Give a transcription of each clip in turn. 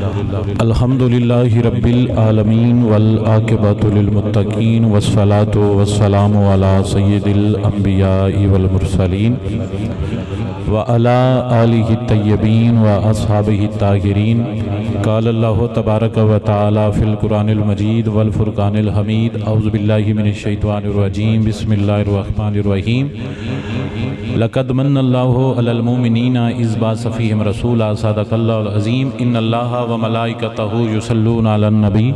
الحمدللہ رب العالمین والعاقبۃ للمتقین والصلاة والسلام علی سید الانبیاء والمرسلین وعلی آلہ الطیبین واصحابہ الطاہرین قال اللہ تبارک و تعالی فی القرآن المجید والفرقان الحمید اعوذ باللہ من الشیطان الرجیم بسم اللہ الرحمن الرحیم لقد من اللہ علی المؤمنین اذ بعث فیہم رسولا صدق اللہ العظیم ان اللہ وملائکتہ یصلون علی النبی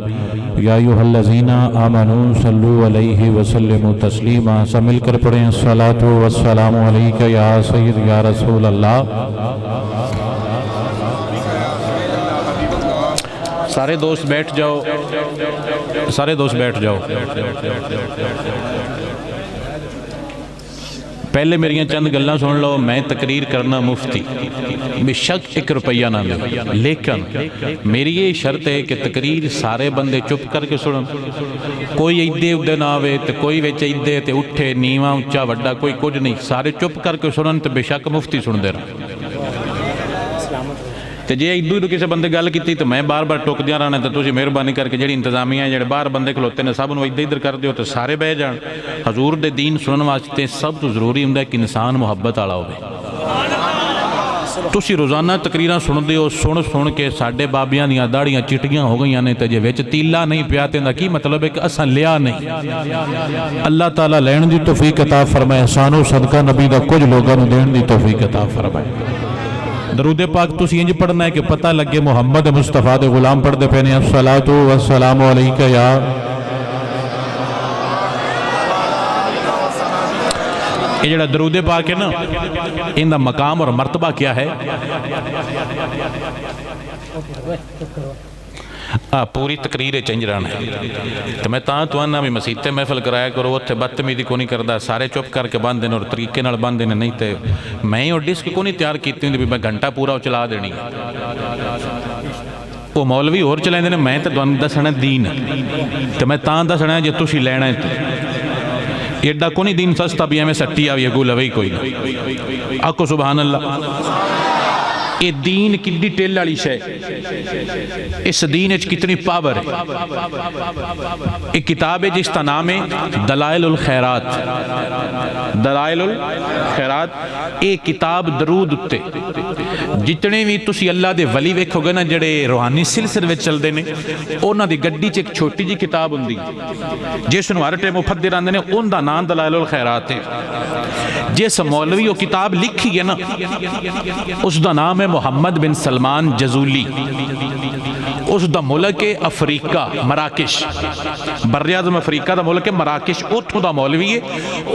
یا ایھا الذین آمنوا صلوا علیہ وسلموا تسلیما. سب مل کر پڑھیں الصلاۃ والسلام علیک یا سید یا رسول اللہ. سارے دوست بیٹھ جاؤ، سارے دوست بیٹھ جاؤ. پہلے میری چند گلاں سن لو. میں تقریر کرنا مفتی، بے شک 1 روپیہ نہ لے، لیکن میری یہ شرط ہے کہ تقریر سارے بندے چپ کر کے سنن. کوئی ایدے ادھے نہ آوے تو کوئی وچ ایدے تے اٹھے نیواں اونچا وڈا کوئی کچھ نہیں. سارے چپ کر کے سنن تو بے شک مفتی سن دے رہا. تو جی ادھو ادھو کسی بندے گل کی تو میں بار بار ٹوک دیا رہنا. تو تسی مہربانی کر کے جڑی انتظامیہ ہے جڑے باہر بندے کھلوتے ہیں سب انہوں ادھر کر دیو تو سارے بہ جان. حضور دے دین سنن واسطے سب تو ضروری ہوں کہ انسان محبت والا ہوئے. تسی روزانہ تقریراں سن دیو، سن کے ساڈے بابیاں دیاں داڑیاں چٹیاں ہو گئیاں نے تے جے وچ تیلا نہیں پیا تے دا کی مطلب ہے کہ اساں لیا نہیں. اللہ تعالیٰ لین دی توفیق عطا فرمائے. احسان و صدقہ نبی دا کچھ لوگاں نوں دین دی توفیق عطا فرمائے. درود پاک تسی انج پڑھنا ہے کہ پتہ لگے محمد مصطفیٰ دے غلام پڑھ دے پینے الصلاۃ والسلام علیک یا. یہ جڑا درود پاک ہے نا ان دا مقام اور مرتبہ کیا ہے؟ پوری تقریر چنج رہنا ہے. تو میں تو آنا بھی مسیح محفل کرایا کرو اتنے بدتمیزی کو نہیں کرتا. سارے چپ کر کے باندھ دینے اور طریقے نال باندھ دینے. نہیں تے میں اور ڈسک کو نہیں تیار کیتی ہوں بھی میں گھنٹہ پورا چلا دینی. وہ مولوی اور چلائیں دینے میں تو دسنا دین. تو میں دسنا ہے جے تسی لینا ہے ایڈا کو نہیں دین سستا بھی ہمیں سٹی آوی اگو لوئی کوئی نہیں. آکو سبحان اللہ. یہ دین کی ڈیٹیل والی شے. اس دین اچ کتنی پاور ہے. ایک کتاب ہے جس کا نام ہے دلائل الخیرات. دلائل الخیرات ایک کتاب درود اتے جتنے بھی تسی اللہ دے ولی ویکھو گے نا جڑے روحانی سلسلے وچ چلدے نے انہاں دی گڈی چ ایک چھوٹی جی کتاب ہوندی جس نوں ہر ٹائم مفدر آندے نے. ان دا نام دلائل الخیرات ہے. جس مولوی وہ کتاب لکھی ہے نا اس دا نام ہے محمد بن سلمان جزولی. اس دا ملک افریقہ مراکش، بر اعظم افریقہ دا ملک مراکش. اتھوں دا مولوی ہے.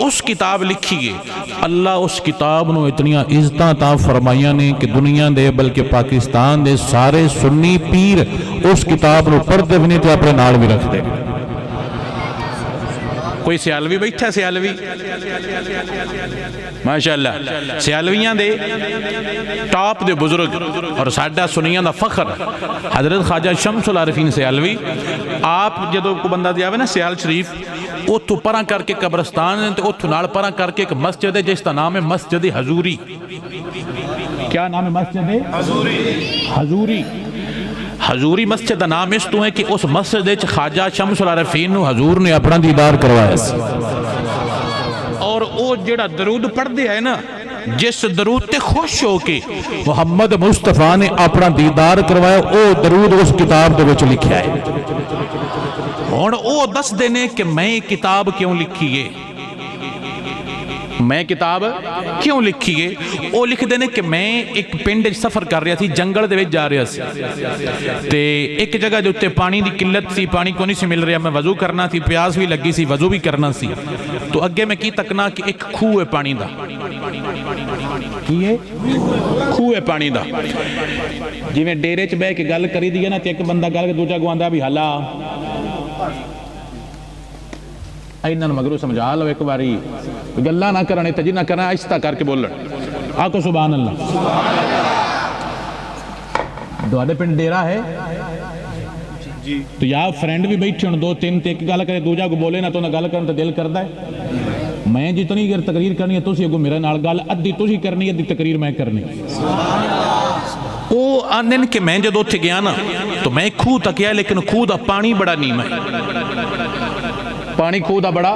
اس کتاب لکھی ہے. اللہ اس کتاب نو اتنیاں عزتاں عطا فرمائیاں نے کہ دنیا دے بلکہ پاکستان دے سارے سنی پیر اس کتاب نو پڑھتے بھی نہیں تے اپنے نال بھی رکھ دے. کوئی سیالوی بیٹھا سیالوی ماشاءاللہ. سیالویاں دے ٹاپ دے بزرگ اور ساڈا سنیاں دا فخر حضرت خواجہ شمس العارفین سیالوی. آپ جدو کو بندہ دیا ہوئے نا سیال شریف اتھو پران کر کے قبرستان ہے اتھو نال پران کر کے ایک مسجد ہے جس کا نام ہے مسجد حضوری. کیا نام ہے مسجد حضوری؟ حضوری مسجد نام اس تو ہے کہ اس مسجد وچ خواجہ شمس العارفین نو حضور نے اپنا دیدار کروایا. اور او جڑا درود پڑھ دیا ہے نا جس درود تے خوش ہو کے محمد مصطفیٰ نے اپنا دیدار کروایا او درود اس کتاب دے وچ لکھیا ہے. اور او دس دینے کہ میں کتاب کیوں لکھی ہے. میں کتاب کیوں لکھی ہے؟ وہ لکھ دینے کہ میں ایک پنڈ سفر کر رہا تھی جنگل دے وچ جا رہا سی تے ایک جگہ جو تے پانی دی قلت سی پانی کو نہیں سی مل رہا. میں وضو کرنا تھی پیاس بھی لگی سی وضو بھی کرنا سی تو اگے میں کی تکنا کہ ایک کھوہ ہے پانی دا. کی ہے؟ کھوہ ہے پانی دا. جی میں ڈیرے چ بہ کے گل کری دی ہے نا تے ایک بندہ گل کے دوجا گواندا بھی حالا ایناں مگرو سمجھا لو ایک باری گلہ نہ کرنے تجی نہ کرنا آہستہ کر کے بولن. آکو سبحان اللہ. دوڑے پنڈ ڈیرا ہے تو یا فرینڈ بھی بیٹھے ہوں 2-3 تے ایک گل کرے دوجا کو بولے نا تو نہ گل کرنے تو دل کردا ہے. میں جتنی تقریر کرنی ہے تسی اگو میرے نال گل ادھی تسی کرنی ادھی تقریر میں کرنی. وہ آندن کہ میں جدو تھے گیا نا تو میں کھو تک گیا لیکن کھو دا پانی بڑا نیمہ ہے، پانی کھو دا بڑا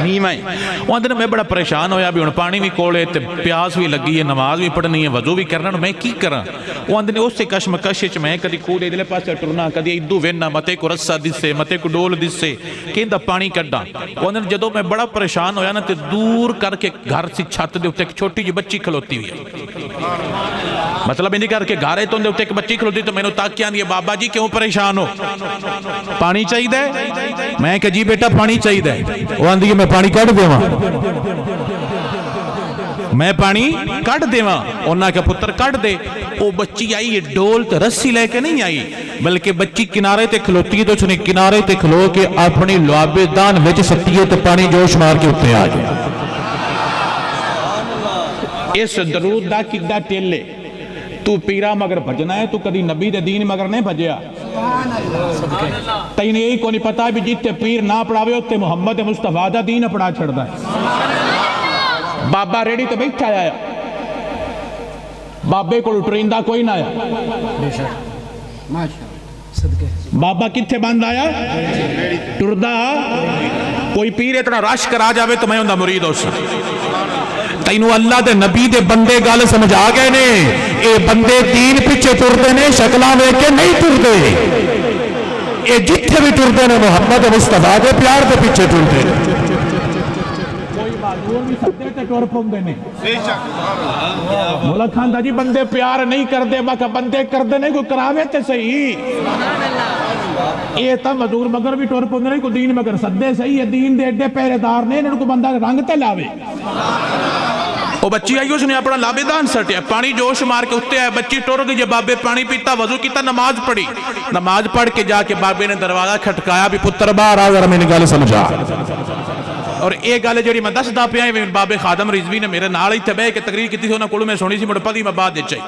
نیمہ ہے۔ وہ آندن میں بڑا پریشان ہویا بھی، پانی بھی کولے تے پیاس بھی لگی ہے، نماز بھی پڑھنی ہے، وضو بھی کرنا، میں کی کرا؟ وہ آندن اس سے کشمکش میں کدی کھو دے دلے پاسے ٹرنا، کدی ایدو وینا، متے کو رسا دسے، متے کو ڈول دسے کہ دا پانی کڈا۔ وہ آندن جدو میں بڑا پریشان ہویا نا تے دور کر کے گھر سی چھت دے اتے ایک چھوٹی جی بچی کھلوتی ہوئی ہے، مطلب انہی کر کے گھارے تو اندے اتے ایک بچی کھلوتی، تو میں نے تاک کیا دیا بابا جی کیوں پریشان ہو، پانی چاہی دے؟ میں کہ جی بیٹا پانی چاہی دے۔ وہ آندھی میں پانی کٹ دے وہاں، میں پانی کٹ دے وہاں، انہاں کے پتر کٹ دے۔ وہ بچی آئی یہ ڈول تے رسی لے کے نہیں آئی، بلکہ بچی کنارے تے کھلوتی ہے، تو چھنے کنارے تے کھلو کے اپنی لعاب دان وچ سٹی ہے تو پانی جوش مار کے اٹھتے آ جائے۔ اس درود دا کدہ ٹیلے تو پیرا مگر بھجنا ہے، تو کدی نبی دے دین مگر نہیں بھجیا۔ تین یہی کو نہیں پتا بھی جیتے پیر نہ پڑھاوے ہوتے محمد مصطفیٰ دا دین پڑھا چھڑ دا ہے۔ بابا ریڈی تو بیٹھا آیا، بابے کو لٹریندہ کوئی نہ آیا، بابا کتھے بند آیا ٹردہ، کوئی پیر اتنا رش کر آ جاوے تو میں ہوندہ مرید ہو سا۔ تینوں اللہ دے نبی دے بندے گال سمجھا گئے نے، اے بندے دین پیچھے ٹردے نے، شکلہ میں کے نہیں ٹردے، اے جتھے بھی ٹردے نے محمد مصطفیٰ دے پیار دے پیچھے ٹردے نے۔ کوئی معذور بھی سکتے تھے ٹور پھوندے نے، مولا خان دا جی بندے پیار نہیں کردے، باقا بندے کردے نہیں، کوئی کراوے تے صحیح، اے تا مزور مگر بھی ٹور پھوندے نہیں، کوئی دین مگر سدے صحیح ہے، دین دے اڈے پہرے دار نے، انہوں کو بندہ رنگ تے لاوے۔ وہ بچی آئی اس نے اپنا لابدان سٹیا، پانی جوش مار کے اٹھتے آئے، بچی ٹور گئی، جب بابے پانی پیتا وضو کیتا، نماز پڑھی، نماز پڑھ کے جا کے بابے نے دروازہ کھٹکایا بھی پتر باہر آ ذرا میں نے گل سمجھا۔ اور ایک گل جڑی میں دس دا پیا ہے، بابے خادم رضوی نے میرے نال ہی تے بیٹھ کے تقریر کی تھی، انہاں کول میں سنی سی، مڑ پتی میں بعد دے چاہی۔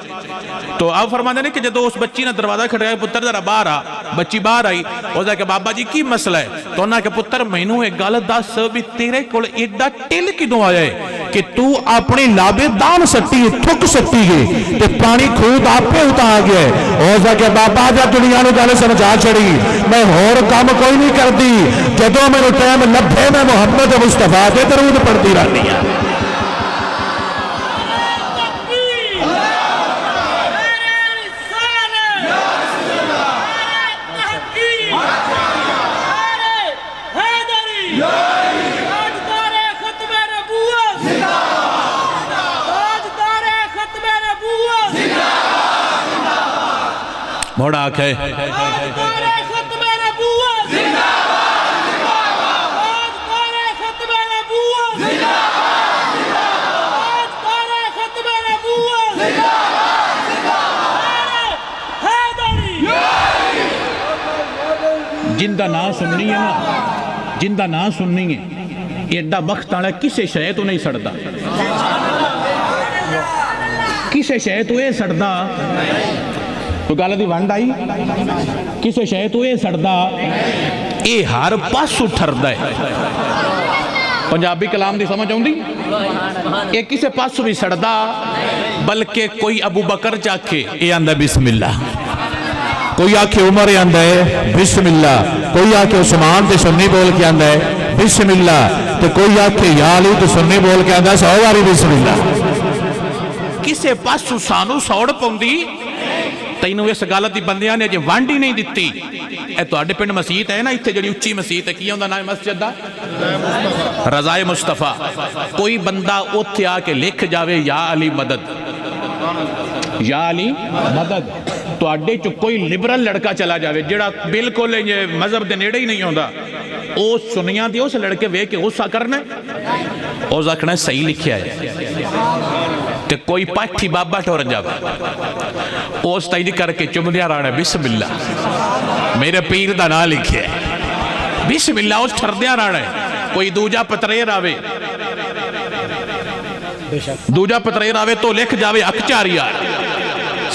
تو آپ فرماندے نے کہ جدو اس بچی نے دروازہ کھٹکایا، پتر ذرا باہر آ، بچی باہر آئی، وہ کہا کہ بابا جی کی مسئلہ ہے؟ تو انہاں کہ پتر مینوں ایک گل دس بھی تیرے کول ایڈا ٹل کدوں آیا ہے کہ تو اپنی لابے دان سٹی تھک سٹی گئی تے پانی خود آپ پہ اتا آ گیا ہے۔ وہ کہ بابا جا دنیا نو گل سمجھا چھڑی، میں ہور کام کوئی نہیں کرتی، جدو میرے ٹائم لبھے میں محمد مصطفیٰ دے درود پڑھتی رہتی ہے۔ موڑا آکھے جندہ نہ سننی ہے نا، جندہ نہ سننی ہے، ایڈا وقت آنا کسے شے تو نہیں سڑدا، کسے شے تو اے سڑدا، تو گالہ دی وانڈ آئی، کسے شے تو اے سڑدا، اے ہر پاس اٹھر دے۔ پنجابی کلام دی سمجھ آؤں دی، اے کسے پاس بھی سڑدا، بلکہ کوئی ابو بکر چاکے اے آندہ بسم اللہ، کوئی آکے عمر آندہ ہے بسم اللہ، کوئی آکے عثمان تے سنی بول کے آندہ ہے بسم اللہ، تو کوئی آکے یا علی تے سنی بول کے آندہ ہے سواری بسم اللہ۔ کسے پاس سانو سوڑ پوندی، تینوں اس گالت دی بندیاں نے جے وانڈی نہیں دیتی۔ اے تو آڈے پنڈ مسیحت ہے نا، اتھے جڑی اچھی مسیحت ہے، کیا ہوندہ نام مسجد دا رضائے مصطفیٰ، کوئی بندہ اتھے آکے لکھ جاوے یا علی مدد، یا علی مدد، تو آڈے چو کوئی لبرل لڑکا چلا جاوے جڑا بالکل مذہب دے نیڑے ہی نہیں ہوندہ، او سنیاں دی اس لڑکے وے کے غصہ کرنا او زکھنا صحیح لکھیا ہے، تے کوئی پاٹھی بابا ٹورن جاوے اوس تائیدی کر کے چمدیا رانا بسم اللہ، میرے پیر دا نا لکھے بسم اللہ، اوس ٹھردیا رانا ہے، کوئی دوجہ پتریر آوے، دوجہ پتریر آوے تو لکھ جاوے اکچاری آرے،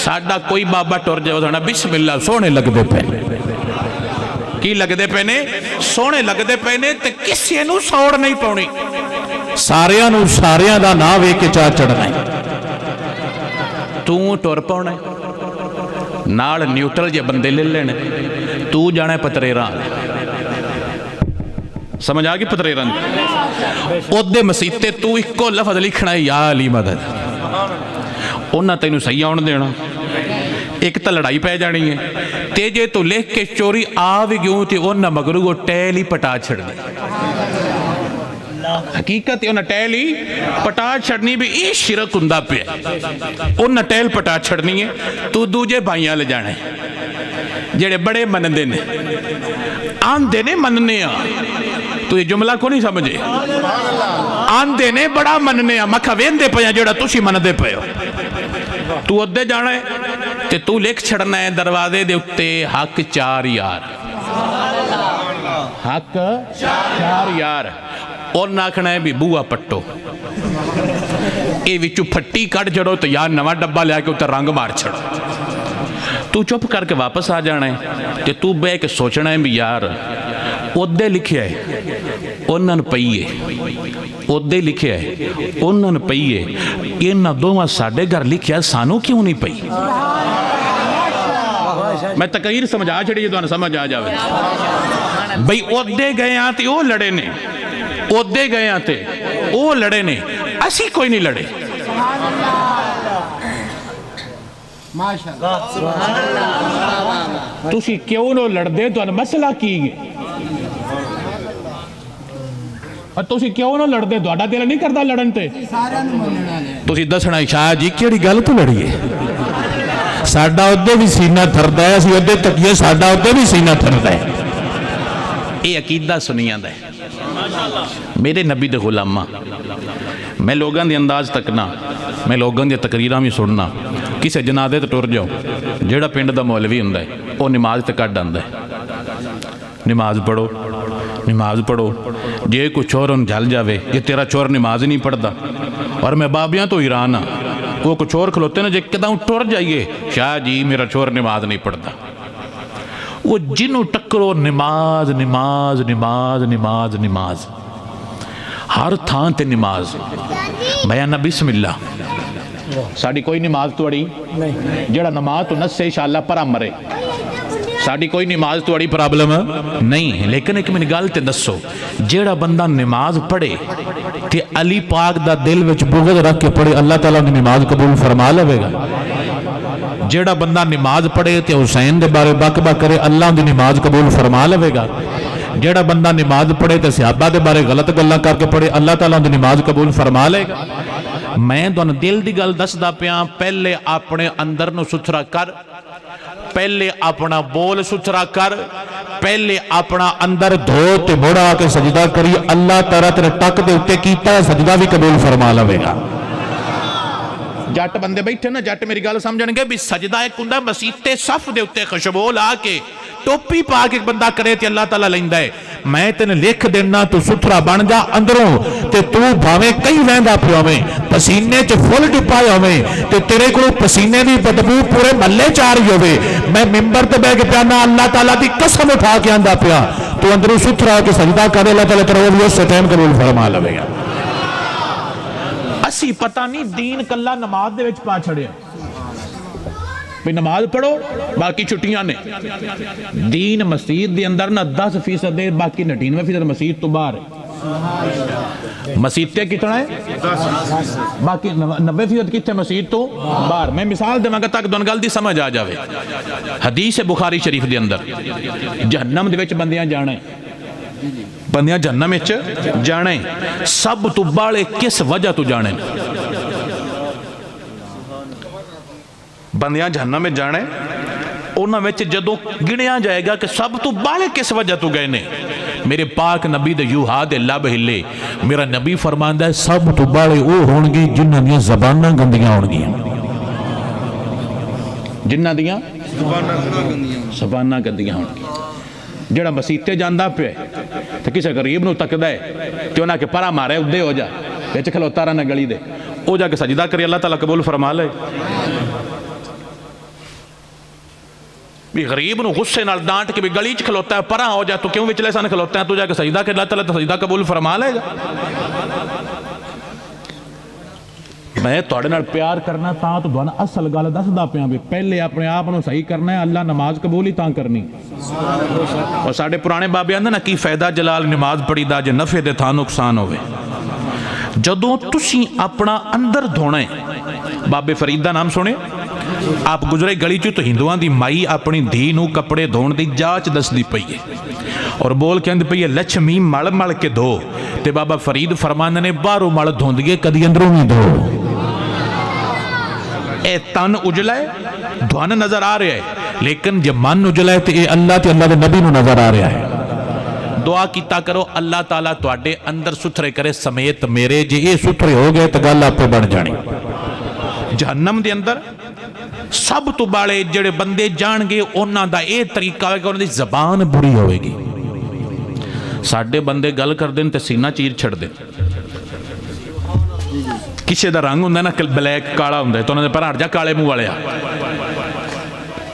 ساڑھا کوئی بابا ٹور جاوے بسم اللہ، سونے لگ دے پہنے، کی لگ دے پہنے؟ سونے لگ دے پہنے، تے کسی نو سوڑ نہیں پونی، ساریاں دا نا وے کے چاہ چڑھنا ہے، تو ٹور پونا ہے، نال نیوٹرل جے بندے لے لینے تو جانا پتریران سمجھ آگی پتریران اودے مسیتے تو ایک کو لفظ لکھنا ہے یا علی مدد انہاں تینوں صحیح آن دینا ایک تا لڑائی پہ جانی ہے تیجے تو لکھ کے چوری آوی گیوں تھی انہاں مگرو کو ٹیلی پٹا چھڑ دی حقیقت ہے انہاں ٹیلی پٹا چھڑنی بھی ای شرک ہندہ پہ انہاں ٹیل پٹا چھڑنی ہے تو دوجے بھائیاں لے جانے جڑے بڑے منندے نے آن دینے مننے تو یہ جملہ کو نہیں سمجھے آن دینے بڑا مننے مکھا وین دے پیا جڑا تُشی من دے پیا تو ادھے جانا ہے تے تو لکھ چھڑنا ہے دروازے دے اتے حق 4 یار حق 4 یار اور ناکھنا ہے بھی بوہ پٹو اے وچو پھٹی کٹ جڑو تو یار نوہ ڈبہ لیا کے اتر رنگ مار چھڑو تو چپ کر کے واپس آ جانا ہے تے تو بے کے سوچنا ہے بھی یار ادھے لکھے ہے انہاں پئیے ادھے لکھے ہے انہاں پئیے انہاں دوہاں ساڑھے گھر لکھے ہے سانو کیوں نہیں پئی میں تقریر سمجھا چھڑی یہ دوہاں سمجھ آ جاوے بھئی ادھے گئے آتے وہ لڑے نے ادھے گئے آتے وہ لڑے نے اسی کوئی نہیں لڑے تُسی کیوں نو لڑ دے تو انہاں مسئلہ کی گئے اور تُسی کیوں نو لڑ دے تو اڈا دل نہیں کردہ لڑن تے تُسی دسنا شاہ جی کیڑی گل تو لڑیے ساڑھا ادھے بھی سینہ تھردہ ہے اسی ادھے تکیے ساڑھا ادھے بھی سینہ تھردہ ہے اے عقیدہ سنیاں دے میرے نبی دے غلامہ میں لوگاں دے انداز تکنا میں لوگاں دے تقریرہ میں سننا کسے جنازے تے ٹر جاؤ جیڑا پنڈ دا مولوی ہوندا ہے وہ نماز تے کٹ آندا ہے نماز پڑھو جے کوئی چور ان جھل جاوے یہ تیرا چور نماز نہیں پڑھدا اور میں بابیاں تو ایران ہاں وہ کوئی چور کھلوتے نا جے کداؤں ٹر جائیے شاہ جی میرا چور نماز نہیں پڑھدا وہ جنوں ٹکرو نماز نماز نماز نماز نماز ہر تھان تے نماز بیانہ بسم اللہ ساڑھی کوئی نماز توڑی جڑا نماز تو نس سے انشاءاللہ پرا مرے ساڑھی کوئی نماز توڑی پرابلم نہیں لیکن ایک میں گل تے دسو جڑا بندہ نماز پڑھے تے علی پاک دا دل وچ بغض رکھ کے پڑھے اللہ تعالیٰ نے نماز قبول فرما لے گا جڑا بندہ نماز پڑھے تے حسین دے بارے بک بک کرے اللہ دی نماز قبول فرما لے گا جڑا بندہ نماز پڑھے تے صحابہ دے بارے غلط گلاں کر کے پڑھے اللہ تعالیٰ دی نماز قبول فرما لے گا میں دون دل دی گل دس دا پیاں پہلے اپنے اندر نو ستھرا کر پہلے اپنا بول ستھرا کر پہلے اپنا اندر دھو تے موڑا کے سجدہ کری اللہ تعالیٰ تیرے ٹک دے اتے کیتا ہے سجدہ بھی قبول فرما لے گا جٹ بندے بیٹھے نا جٹ میری گل سمجھن گے بھی سجدہ ایک ہوندا مسیتے صف دے اتے خوشبو لا کے ٹوپی پا کے ایک بندہ کرے تے اللہ تعالیٰ لیندا ہے میں تینے لکھ دینا تو ستھرا بن جا اندروں تے تو بھاویں کئی ویندا پیا ہوویں پسینے چ فل ڈپایا ہوویں تے تیرے کول پسینے دی بدبو پورے محلے چ آ رہی ہووے میں منبر تے بیٹھ کے پیانا اللہ تعالیٰ دی قسم اٹھا کے آندا پیا تو اندروں ستھرا ہو کے سجدہ کرے اللہ تعالیٰ تیرے وہ اس ٹائم قبول فرما لے گا اسی پتہ نہیں دین کلا نماز دے وچ پا چھڑیا بھی نماز پڑھو باقی چھٹیاں نے دین مسجد دے اندر نہ 10% دے باقی 99% مسجد تو باہر ہے مسجد تے کتنا ہے باقی 90% کتنے مسجد تو باہر میں مثال دے مانگا تاک دون گل دی سمجھ آ جاوے حدیث بخاری شریف دے اندر جہنم دے وچ بندیاں جانا ہے بندیاں جہنم وچ جانا ہے سب تو باڑے کس وجہ تو جانے بندیاں جہنم میں جانے انہاں وچ جدوں گنیا جائے گا کہ سب تو بالے کس وجہ تو گئے نے میرے پاک نبی دے یوہا دے لب ہلے میرا نبی فرماندہ ہے سب تو بالے وہ ہونگی جنہاں دیاں زباناں گندیاں ہونگی جنہاں دیاں زباناں گندیاں ہونگی جڑا مسیتے جاندہ پہ تو کسے غریب نو تک دے کہ انہاں کے پرا مارے ادھے ہو جا بیچ کھلوتا رہنا گلی دے او جا کے سجدہ کری اللہ تعالیٰ قبول فرما لے بھی غریب نو غصے نال ڈانٹ کے بھی گلیچ کھلوتا ہے پرا ہو جا تو کیوں وچلے سانے کھلوتا ہے تو جا کے سجدہ کر اللہ تعالیٰ سجدہ قبول فرما لے گا میں تھوڑے نال پیار کرنا تاں تو دھونا اصل گل دسدا پیاں بھی پہلے اپنے آپ نو صحیح کرنا ہے اللہ نماز قبول ہی تاں کرنی اور ساڈے پرانے بابے آندے نا کی فائدہ جلال نماز پڑھی دا جے نفع دے تھا نقصان ہوئے جدوں تسی اپنا اندر دھونا ہے بابے فرید دا نام سنے آپ گزرے گلی چو تو ہندوان دی مائی اپنی دھی نو کپڑے دھون دی جاچ دس دی پئی ہے اور بول کے اندر پئی ہے لچھمی مل مل کے دھو تے بابا فرید فرمانے نے بارو مل دھون دیئے کدی اندروں نہیں دھو اے تن اجلا ہے دھوان نظر آ رہا ہے لیکن جب من اجلا ہے تے اے اللہ تے اللہ دے نبی نو نظر آ رہا ہے دعا کیتا کرو اللہ تعالیٰ تواڈے اندر ستھرے کرے سمیت میرے جے اے ستھرے ہو گئے تو گل آپ پہ بڑھ جانی جہنم دے اندر سب تو بڑے جڑے بندے جان گے انہاں دا اے طریقہ ہوئے گا انہاں دی زبان بری ہوئے گی ساڈے بندے گل کر دیں تے سینہ چیر چھڑ دیں کسے دا رنگ ہوندہ نا بلیک کالا ہوندہ ہے تو انہوں نے پر ہٹ جا کالے منہ والے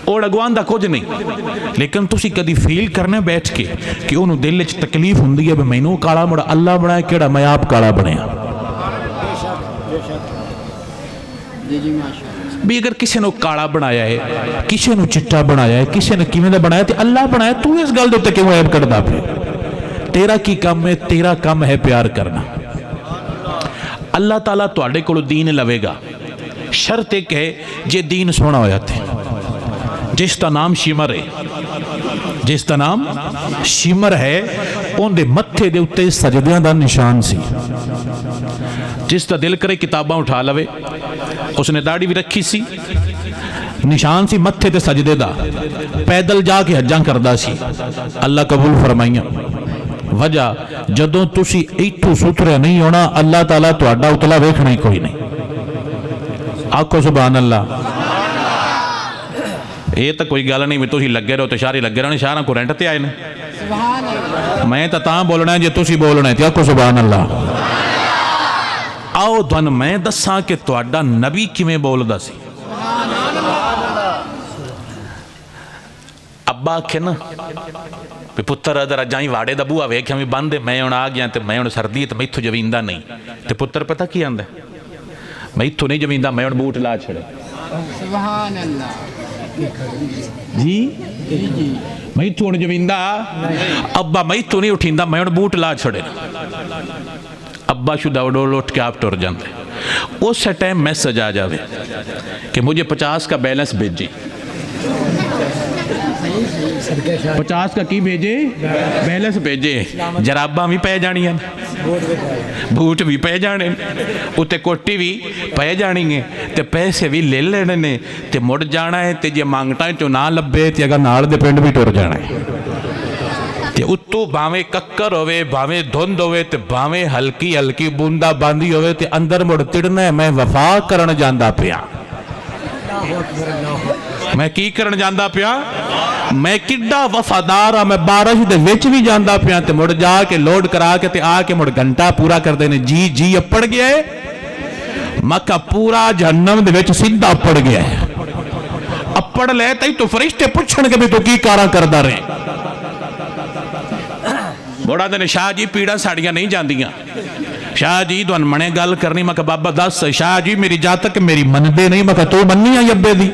اور اگوان دا کچھ نہیں لیکن تسی کدی فیل کرنے بیٹھ کے کہ انہوں دل وچ تکلیف ہوندی ہے میں نو کالا مڑا اللہ بنائے کیڑا میں آپ کالا بنیا بھی اگر کسی نے کالا بنایا ہے کسی نے چٹا بنایا ہے کسی نے کیویں دا بنایا تے اللہ بنایا تو اس گل دے تے کیوں عیب کردا پیا تیرا کی کام ہے تیرا کام ہے پیار کرنا اللہ تعالیٰ تواڈے کولوں دین لوے گا شرط ایک ہے جے دین سونا ہویا تے جس کا نام شمر ہے جس کا نام شمر ہے ان دے متھے دے اتے سجدیاں دا نشان سی جس کا دل کرے کتاباں اٹھا لوے اس نے داڑھی بھی رکھی سی نشان سی متھے تے سجدے دا پیدل جا کے حجاں کردہ سی اللہ قبول فرمائیاں وجہ جدوں تسی ایتھوں ستھرے نہیں ہونا اللہ تعالیٰ تواڈا اتلا ویکھنا ہی کوئی نہیں آکھو سبحان اللہ یہ تو کوئی گل نہیں بھی تسی لگے رہو تو شاری لگے رہو شاراں کو رینٹ تے آئے نے میں تو تاں بولنا ہے جے تسی بولنا ہے تے آکھو سبحان اللہ آؤ دھن میں دساں کہ تواڈا نبی کیویں بولدا سی ابا آکھے نا پتر ادھر جائیں واڑے دا بوہا ویکھیا میں بند میں ہن آ گیا تے میں ہن سردی تے میتھوں جویندا نہیں تے پتر پتہ کی آندا میتھوں نہیں جویندا میں ہن بوٹ لا چھڑے سبحان اللہ جی میتھوں ہن جویندا ابا میتھوں نہیں اٹھیندا میں ہن بوٹ لا چھڑے ابا شدہ ڈول اٹھ کے آپ ٹر جاندے اس ٹائم میسج آ جاوے کہ مجھے 50 کا بیلنس بھیجی 50 کا کی بھیجے بیلنس بھیجے جراباں بھی پہ جانی ہیں بوٹ بھی پہ جانے اتے کوٹی بھی پہ جانی ہیں تے پیسے بھی لے لینے نے تے مڑ جانا ہے تے جے مانگتا ہے تو نہ لبے تے اگر نال دے پنڈ بھی ٹر جانا ہے تے اتو باویں ککر ہوئے باویں دھند ہوئے تے باویں ہلکی ہلکی بوندہ باندھی ہوئے تے اندر مڑ تڑنا ہے میں وفا کرن جاندہ پیا میں کی کرن جاندہ پیا میں کڈا وفادار ہاں میں بارش دے وچ بھی جاندہ پیا تے مڑ جا کے لوڈ کرا کے تے آ کے مڑ گھنٹہ پورا کر دینے جی جی اپڑ گیا ہے مکہ پورا جہنم دے وچ سیدھا اپڑ گیا ہے اپڑ لے تے تو فرشتے پوچھن کے بھی تو کی کارا کردہ رہے بڑا دن شاہ جی پیڑا ساڑیاں نہیں جاندیاں شاہ جی تو انمنے گل کرنی مکہ بابا دس شاہ جی میری جا تک میری مندے نہیں مکہ تو مننی ہے یبے دی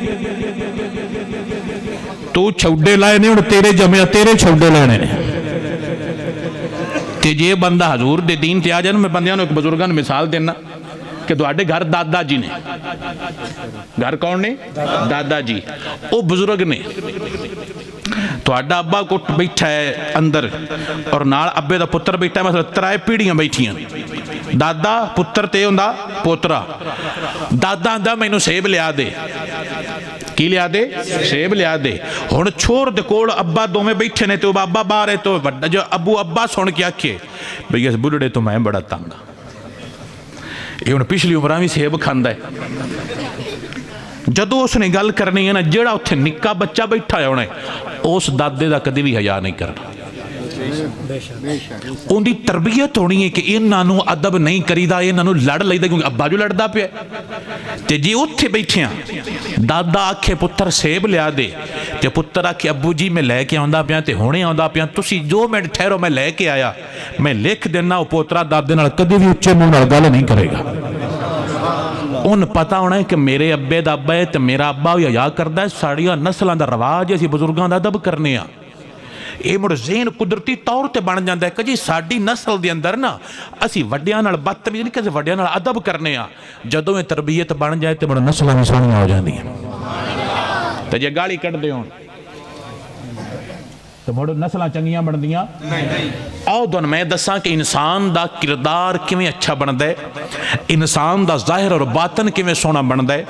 تو چھوڑے لائے نہیں اور تیرے جمعہ تیرے چھوڑے لینے نے تے جے بندہ حضور دے دین تے آ جانا میں بندیاں ایک بزرگان مثال دینا کہ دوڑے گھر دادا جی نے گھر کون نے دادا جی او بزرگ نے تو اڈا ابا کو بیٹھا ہے اندر اور نال ابے دا پتر بیٹھا ہے مثلا ترائے پیڑیاں بیٹھیاں دادا پتر تے ہوندا پوترا دادا آندا مینوں سیب لیا دے کی لیا دے سیب لیا دے ہن چھوڑ دے کول ابا دوویں بیٹھے نے تے ابا باہر ہے تو جو ابو ابا سن کے آکھے بھئی اس بڈھڑے تو میں بڑا تنگ یہ ہن پچھلی عمراں وی سیب کھاندا ہے جدو اس نے گل کرنی ہے نا جڑا اتھے نکا بچہ بیٹھا ہے انہیں اس دادے دا کدی بھی حیا نہیں کرنا ان دی تربیت ہونی ہے کہ انہوں ادب نہیں کریدا انہوں لڑ لیدا کیونکہ ابا جو لڑدا پیا تے جی اتھے بیٹھے ہیں دادا آکھے پتر سیب لیا دے تے پتر آکھے ابو جی میں لے کے آندا پیا تے ہونے آندا پیا تسی جو میں ٹھہرو میں لے کے آیا میں لکھ دینا وہ پوترا دادے نال کدی بھی اچھے منہ نال گل نہیں کرے گا ان پتا ہونا ہے کہ میرے ابے دا ابا ہے تو میرا ابا بھی حیا کردا ہے، ساڑیاں نسلاں دا رواج ہے، اسی بزرگاں دا ادب کرنے ہاں۔ یہ مڑ ذہن قدرتی طور تے بن جاتا ہے کہ جی ساڈی نسل دے اندر نا اسی وڈیاں نال بدتمیزی نہیں کہ وڈیاں نال ادب کرنے ہاں۔ جدوں یہ تربیت بن جائے تو مڑ نسلاں بھی سونیاں ہو جاندیاں۔ تو جے گالی کٹ دے ہون تو مڑ نسلاں چنگیاں بندیاں آؤ دن میں دساں کہ انسان دا کردار کیویں اچھا بندا ہے، انسان دا ظاہر اور باطن کیویں سونا بندا ہے۔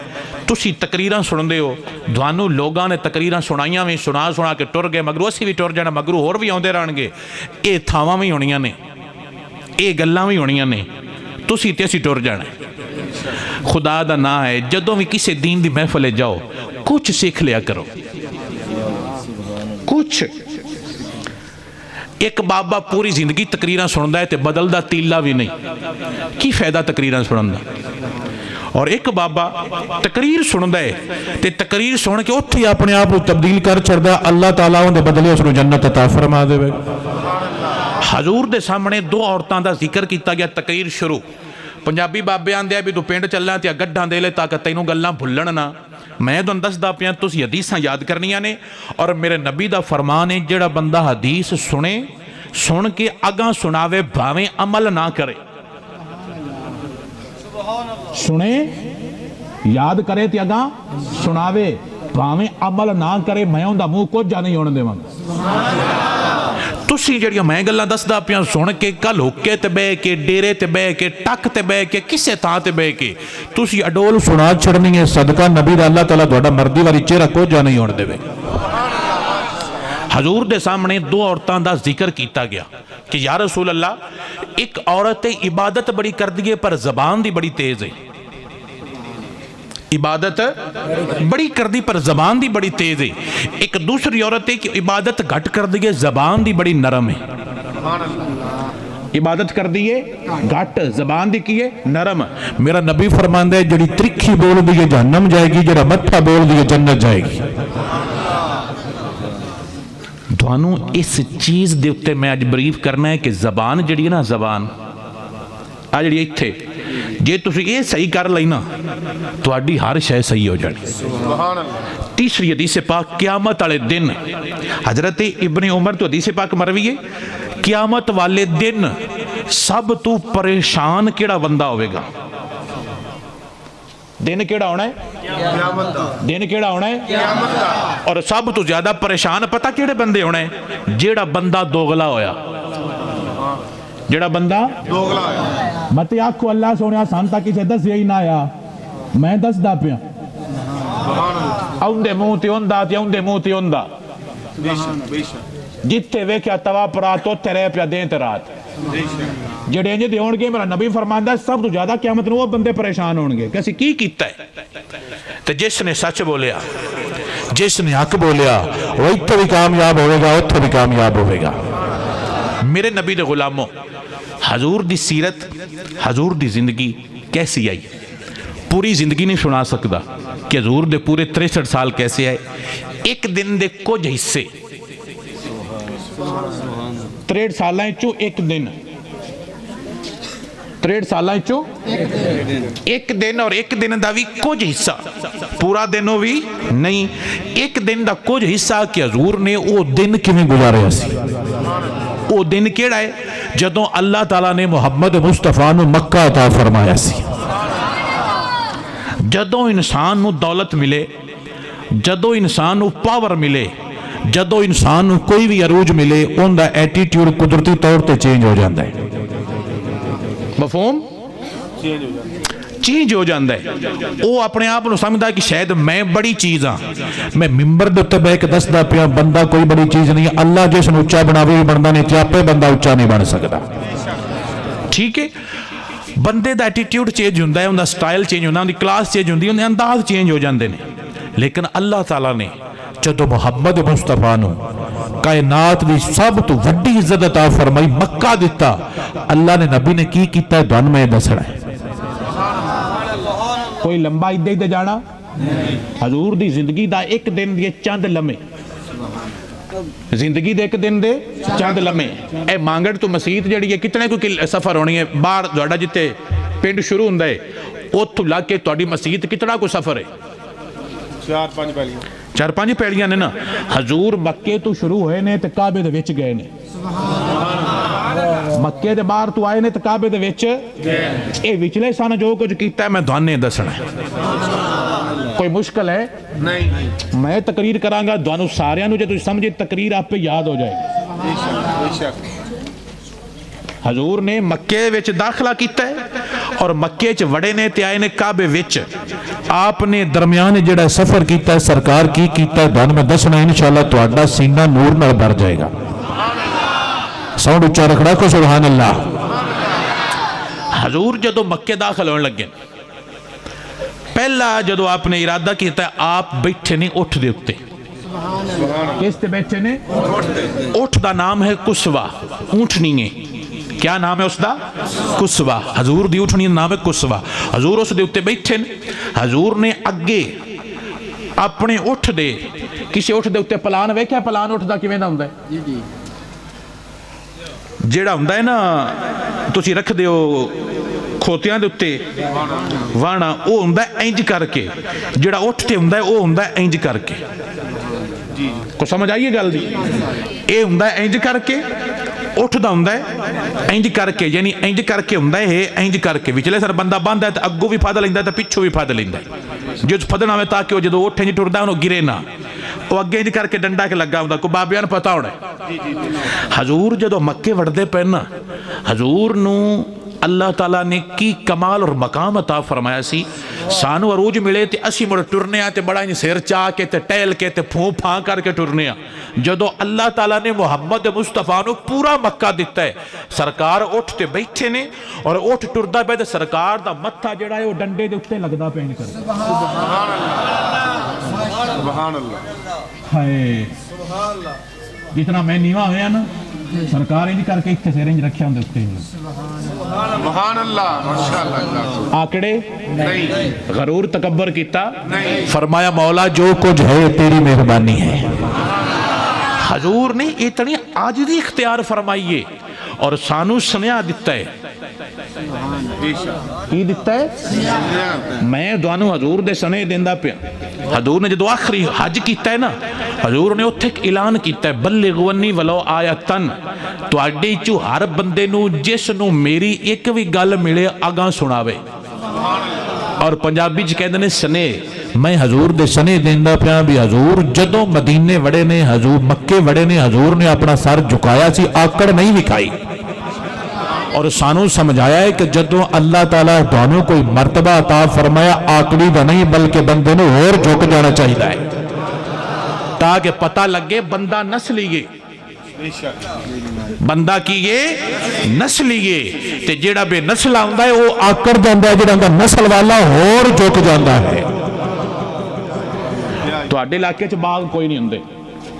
تسی تقریراں سنندے ہو، دوانو لوگاں نے تقریراں سنائیاں میں سنا کے ٹر گئے، مگرو اسی بھی ٹر جانا، مگرو اور بھی آندے رہن گے، اے تھاواں بھی ہونیاں نے، اے گلاں بھی ہونیاں نے، تسی تے اسی ٹر جانا۔ خدا دا نا ہے جدوں بھی کسی دین دی محفلے جاؤ کچھ سیکھ لیا کرو، کچھ۔ ایک بابا پوری زندگی تقریراں سندا ہے تے بدلدا تیلا بھی نہیں، کی فائدہ تقریراں سندا؟ اور ایک بابا تقریر سندا ہے تے تقریر سن کے اتھے اپنے آپ کو تبدیل کر چھڑدا، اللہ تعالیٰ اون دے بدلے اس نوں جنت عطا فرما دے۔ حضور دے سامنے دو عورتاں دا ذکر کیتا گیا، تقریر شروع۔ پنجابی بابے آندے بھی تو پنڈ چلنا تے گڈھاں دے لے تاکہ تینوں گلاں بھلن نہ۔ میں تو دسدا پیاں تسی حدیثاں یاد کرنیاں نے، اور میرے نبی دا فرمان ہے جڑا بندہ حدیث سنے، سن کے اگاں سناوے بھاویں عمل نہ کرے، سنے یاد کرے تے اگاں سناوے بھاویں عمل نہ کرے، میں اون دا منہ کچھ جا نہیں ہونے دیواں۔ تسی جڑیاں میں گلاں دسدا پیاں سن کے کل ہوکے تے بہ کے ڈیرے تے بہ کے ٹک تے بہ کے کسے تھاں تے بہ کے تسی اڈول سنا چھڑنی ہے، صدقہ نبی دا اللہ تعالیٰ تہاڈا مردی والی چہرہ کچھ جا نہیں ہونے دے۔ حضور دے سامنے دو عورتاں دا ذکر کیتا گیا کہ یا رسول اللہ ایک عورت عبادت بڑی کر دیئے پر زبان دی بڑی تیز ہے، عبادت بڑی کر دی پر زبان دی بڑی تیز ہے۔ ایک دوسری عورت ہے کہ عبادت گھٹ کر دیئے زبان دی بڑی نرم ہے، عبادت کر دیئے گھٹ زبان دی کیے نرم۔ میرا نبی فرماندہ ہے جڑی ترکھی بول دیئے جہنم جائے گی، جڑا مٹھا بول دیئے جنت جائے گی۔ دوانوں اس چیز دیتے میں آج بریف کرنا ہے کہ زبان جڑی ہے نا، زبان آج جڑی ایتھے جے تسی یہ صحیح کر لینا تو آڈی ہر شے صحیح ہو جانے۔ تیسری حدیث پاک قیامت والے دن، حضرت ابن عمر تو حدیث پاک مروی ہے، قیامت والے دن سب تو پریشان کیڑا بندہ ہوئے گا؟ دن کیڑا ہونا ہے؟ دن کیڑا ہونا ہے؟ اور سب تو زیادہ پریشان پتہ کیڑے بندے ہونا ہے؟ جیڑا بندہ دوغلا ہویا، جیڑا بندہ دوغلا ہویا۔ مت آکھو اللہ سونیا سانتا کسے دس یہی نہ آیا، میں دس دا پیا اوندے منہ تے اوندا تے اوندے منہ تے اوندا، جتے ویکھیا توا پرات اوتھے رہ پیا دین تے رات۔ جڑے انجے دے ہونگے میرا نبی فرماندا ہے سب تو زیادہ قیامت نو وہ بندے پریشان ہونگے کہ اسی کی کیتا ہے؟ تو جس نے سچ بولیا، جس نے حق بولیا، وہ اتھے بھی کامیاب ہوئے گا، اتھے بھی کامیاب ہوئے گا۔ میرے نبی دے غلاموں، حضور دی سیرت، حضور دی زندگی کیسی آئی؟ پوری زندگی نہیں سنا سکتا کہ حضور دے پورے 63 سال کیسے آئے۔ ایک دن دے کچھ حصے 63 سالائیں چو ایک دن، 63 سالائیں چو ایک دن، اور ایک دن دا بھی کچھ حصہ، پورا دنوں بھی نہیں، ایک دن دا کچھ حصہ کہ حضور نے وہ دن کیویں گزارے سی۔ وہ دن کیڑا ہے جدوں اللہ تعالیٰ نے محمد مصطفیٰ نو مکہ عطا فرمایا سی۔ جدوں انسان نو دولت ملے، جدوں انسان نو پاور ملے، جدوں انسان نو کوئی بھی عروج ملے، ان دا ایٹیٹیوڈ قدرتی طور تے چینج ہو جاندہ ہے۔ مفہوم؟ چینج ہو جاندہ ہے۔ وہ اپنے آپ نو سمجھدا ہے کہ شاید میں بڑی چیز ہاں، میں ممبر دے تے بیٹھ کے دسدا پیا بندہ کوئی بڑی چیز نہیں، اللہ جس نو اونچا بناوے بندہ نے چاپے بندہ اونچا نہیں بن سکدا۔ ٹھیک ہے، بندے دا ایٹیٹیوڈ چینج ہوندا ہے، ان دا سٹائل چینج ہوندا ہے، ان دی کلاس چینج ہوندی ہے، ان دے انداز چینج ہو جاندے نے۔ لیکن اللہ تعالیٰ نے جدو محمد مصطفیٰ نو کائنات دی سب تو وڈی عزت عطا فرمائی، مکہ دیتا، اللہ نے نبی نے کی کیتا ہے دن میں دسنا ہے۔ کوئی لمبا ادھے ادھے جانا، حضور دی زندگی دا ایک دن دی چند لمحے، زندگی دے ایک دن دے چند لمحے۔ اے مانگڑ تو مسیت جڑی ہے کتنے کو سفر ہونی ہے، باہر جوڑا جتے پنڈ شروع ہوندہ ہے، اتوں لگ کے تہاڈی مسجد کتنا کو سفر ہے؟ 4-5 پیڑیاں نے نا. حضور مکے تو شروع ہوئے نے تے کعبے دے وچ گئے نے. مکے دے باہر تو آئے نے تے کعبے دے وچ اے وچلے سن جو کچھ کیتا ہے میں تھانے دسنا ہے. کوئی مشکل ہے نہیں. میں تقریر کراں گا تھانوں ساریاں نوں جے تسی سمجھے تقریر آپ پہ یاد ہو جائے گی. حضور نے مکے وچ داخلہ کیتا ہے اور مکے چ وڑے نے تے آئے نے کعبے وچ. آپ نے درمیان جڑا سفر کیتا ہے سرکار کی کیتا ہے تھانوں میں دسنا انشاءاللہ تہاڈا سینہ نور نال بھر جائے گا. ساؤنڈ اچا رکھنا کو سبحان اللہ. حضور جدو مکے داخل ہونے لگے پہلا جدو آپ نے ارادہ کیتا ہے آپ بیٹھے نے اٹھ دے اتے. کس تے بیٹھے نے؟ اٹھ دا نام ہے کسوا. اونٹنی ہے. کیا نام ہے اس دا؟ کسوا. حضور دی اٹھنی نام ہے کسوا. حضور اس دے اتے بیٹھے نے. حضور نے اگے اپنے اٹھ دے کسی اٹھ دے اتے پلان ویکھیا پلان اٹھ دا کیویں دا ہوندا ہے؟ جیڑا ہوندا ہے نا تسی رکھ دیو کھوتیاں دے اتے وانا او ہوندا ہے انج کر کے. جیڑا اٹھ تے ہوندا ہے او ہوندا ہے انج کر کے. کو سمجھ آئیے گل دی؟ اے ہوندا ہے انج کر کے اٹھ دا ہوندا ہے انج کر کے یعنی انج کر کے ہوندا ہے انج کر کے. وچلے سر بندہ باندا ہے تے اگوں بھی پھد لیندا ہے تے پچھوں بھی پھد لیندا ہے. جو پھدنا ہوے تاکہ وہ جدوں اٹھ انج ٹردا انہوں گرے نہ. وہ اگے انج کر کے ڈنڈا کے لگا ہوندا. کو بابیاں نوں پتہ ہونا ہے. حضور جدوں مکے وڑدے پے نا حضور نوں اللہ تعالیٰ نے کی کمال اور مقام عطا فرمایا سی. سانو عروج ملے تے اسی مڑ ٹرنے تے بڑا انج سر چاہ کے تے ٹہل کے تے پھوں پھاں کر کے ٹرنے. جدو اللہ تعالیٰ نے محمد مصطفیٰ نو پورا مکہ دیتا ہے سرکار اٹھ تے بیٹھے نے اور اٹھ ٹردا پے تے سرکار دا متھا جڑا ہے وہ ڈنڈے دے اتے لگدا پے کر. سبحان اللہ. ہائے جتنا میں نیواں ہویا نا سرکار انج کر کے اتنے سر انج رکھیا ہوں اتے. سبحان اللہ ماشاءاللہ. آکڑے نہیں غرور تکبر کیتا فرمایا مولا جو کچھ ہے تیری مہربانی ہے. حضور نے اتنی عاجزی اختیار فرمائیے اور سانو سنیا دیتا ہے. کی دیتا ہے؟ میں دوانو حضور دے سنے دیندہ پیا. حضور نے جدو آخری حج کیتا ہے نا حضور نے اتھے ایک اعلان کیتا ہے بلغونی ولو آیتن. تو اڈی چو ہر بندے نو جس نو میری ایک بھی گل ملے آگاں سناوے. اور پنجابی چ کہندے نے سنے. میں حضور دے سنے دیندہ پیا بھی حضور جدو مدینے وڑے نے حضور مکے وڑے نے حضور نے اپنا سر جھکایا سی آکڑ نہیں وکھائی. اور سانو سمجھایا ہے کہ جدو اللہ تعالیٰ دونوں کوئی مرتبہ عطا فرمایا آکڑی دا نہیں بلکہ بندے نے اور جھک جانا چاہیے ہے تاکہ پتہ لگے بندہ نسلی ہے. بندہ کی یہ نسلی ہے تے جیڑا بے نسل آندا ہے وہ آکڑ جاندہ ہے جیڑا نسل والا اور جھک جاندہ ہے. تو آڈے علاقے چ باغ کوئی نہیں ہوندے.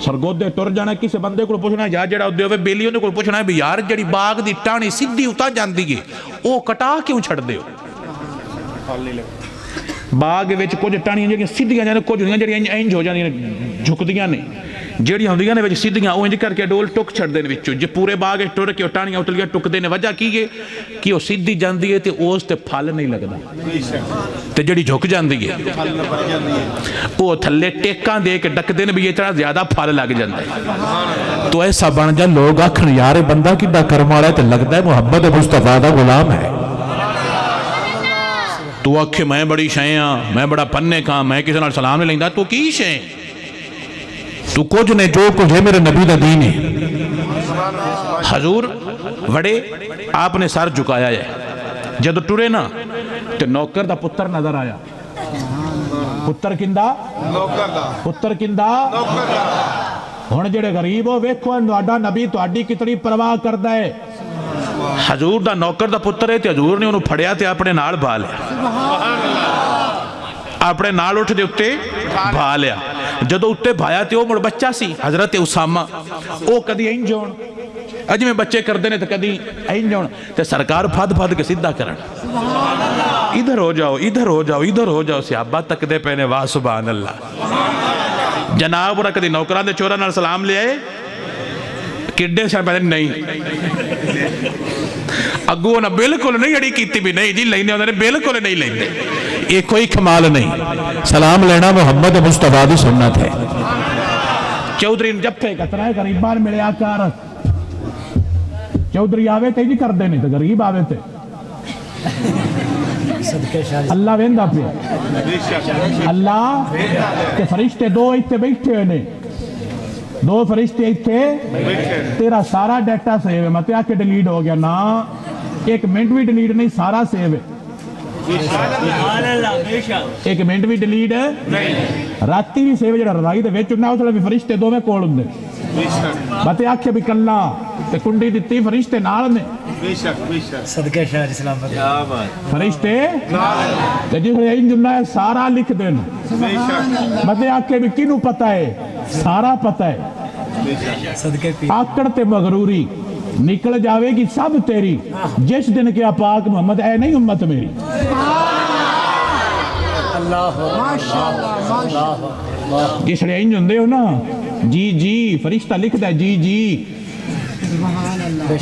سرگودے ٹر جانا کسی بندے کو پوچھنا ہے جڑا اودے ہوے بیلی اودے کو پوچھنا ہے بھی یار جڑی باغ دی ٹاہنی سیدھی اتا جاندی ہے او کٹا کیوں چھڑ دیو؟ باغ وچ کچھ ٹاہنیاں جڑیاں سیدھیاں جانے کچھ ہوندیاں جڑیاں انج ہو جاندیاں جھکدیاں نے. جڑیاں ہوندیاں نے وچ سیدھیاں او انج کر کے ڈول ٹک چھڑ دے وچوں. جے پورے باغ ٹر کے ٹاہنیاں اتلیاں ٹکدے نے وجہ کی ہے کہ او سیدھی جاندی ہے تے اس تے پھل نہیں لگدا. تے جڑی جھک جاندی ہے او تھلے ٹیکاں دے کے ڈکدے نے بھی اتنا زیادہ پھل لگ جاندا ہے. تو ایسا بن جا لوگ آکھن یار بندہ کڈا کرم والا ہے تے لگدا ہے محمد مصطفیٰ دا غلام ہے. تو آکھے میں بڑی شے ہاں میں بڑا پنے کہاں میں کسی نال سلام نہیں لیندا. تو کی شے تو کچھ نے جو کچھ ہے میرے نبی دا دین ہے. حضور وڑے آپ نے سر جھکایا ہے. جدو ٹرے نا تو نوکر دا پتر نظر آیا. پتر کندہ پتر کندہ ہن جڑے غریب ہو ویکھو تہاڈا نبی تہاڈی کتنی پرواہ کردا ہے. حضور دا نوکر دا پتر ہے تے حضور نے انہوں پھڑیا تے اپنے نال بھا لیا. اپنے نال اٹھ دے اتے بھا لیا. جدو اتے بھایا تے وہ مڑ بچہ سی حضرت اسامہ. او کدی اینج ہون اج میں بچے کر دینے تے کدی اینج ہون تے سرکار پھد پھد کے سدھا کرن. ادھر ہو جاؤ ادھر ہو جاؤ ادھر ہو جاؤ. صحابہ تک دے پہنے واہ سبحان اللہ. جناب اور کدی نوکران دے چورا نال سلام لے آئے کڈے سے پہنے نہیں اگو انہیں بالکل نہیں اڑی کیتی بھی نہیں جی لینے انہوں نے بالکل نہیں لینے. یہ کوئی کمال نہیں. سلام لینا محمد مصطفیٰ دی سنت ہے. چودھری جفے کتنا ہے غریبان ملے آکار چودھری آوے تے جی کر دینے تے غریب آوے تے اللہ ویندہ پہ اللہ کے فرشتے دو ایتے بیٹھے ہوئے دو فرشتے ایتے تیرا سارا ڈیٹا سیو ہے مت آکے ڈیلیٹ ہو گیا نا ایک منٹ بھی ڈیلیٹ نہیں سارا سیو ہے ایک منٹ بھی ڈیلیٹ ہے راتی بھی سیو جڑا رضائی دے ویچ انہا اسلام بھی فرشتے دو میں کول ہوں دے مت آکے بھی کلا تے کنڈی دیتی فرشتے نال نے صدقہ شاہ اسلام فرشتے تے جس نے انجنہ ہے سارا لکھ دین مت آکے بھی کنو پتہ ہے سارا پتہ ہے آکڑ تے مغروری نکل جاوے گی سب تیری جس دن کیا پاک محمد اے نہیں امت میری جس نے انجن دے ہو نا جی جی فرشتہ لکھ دے جی جی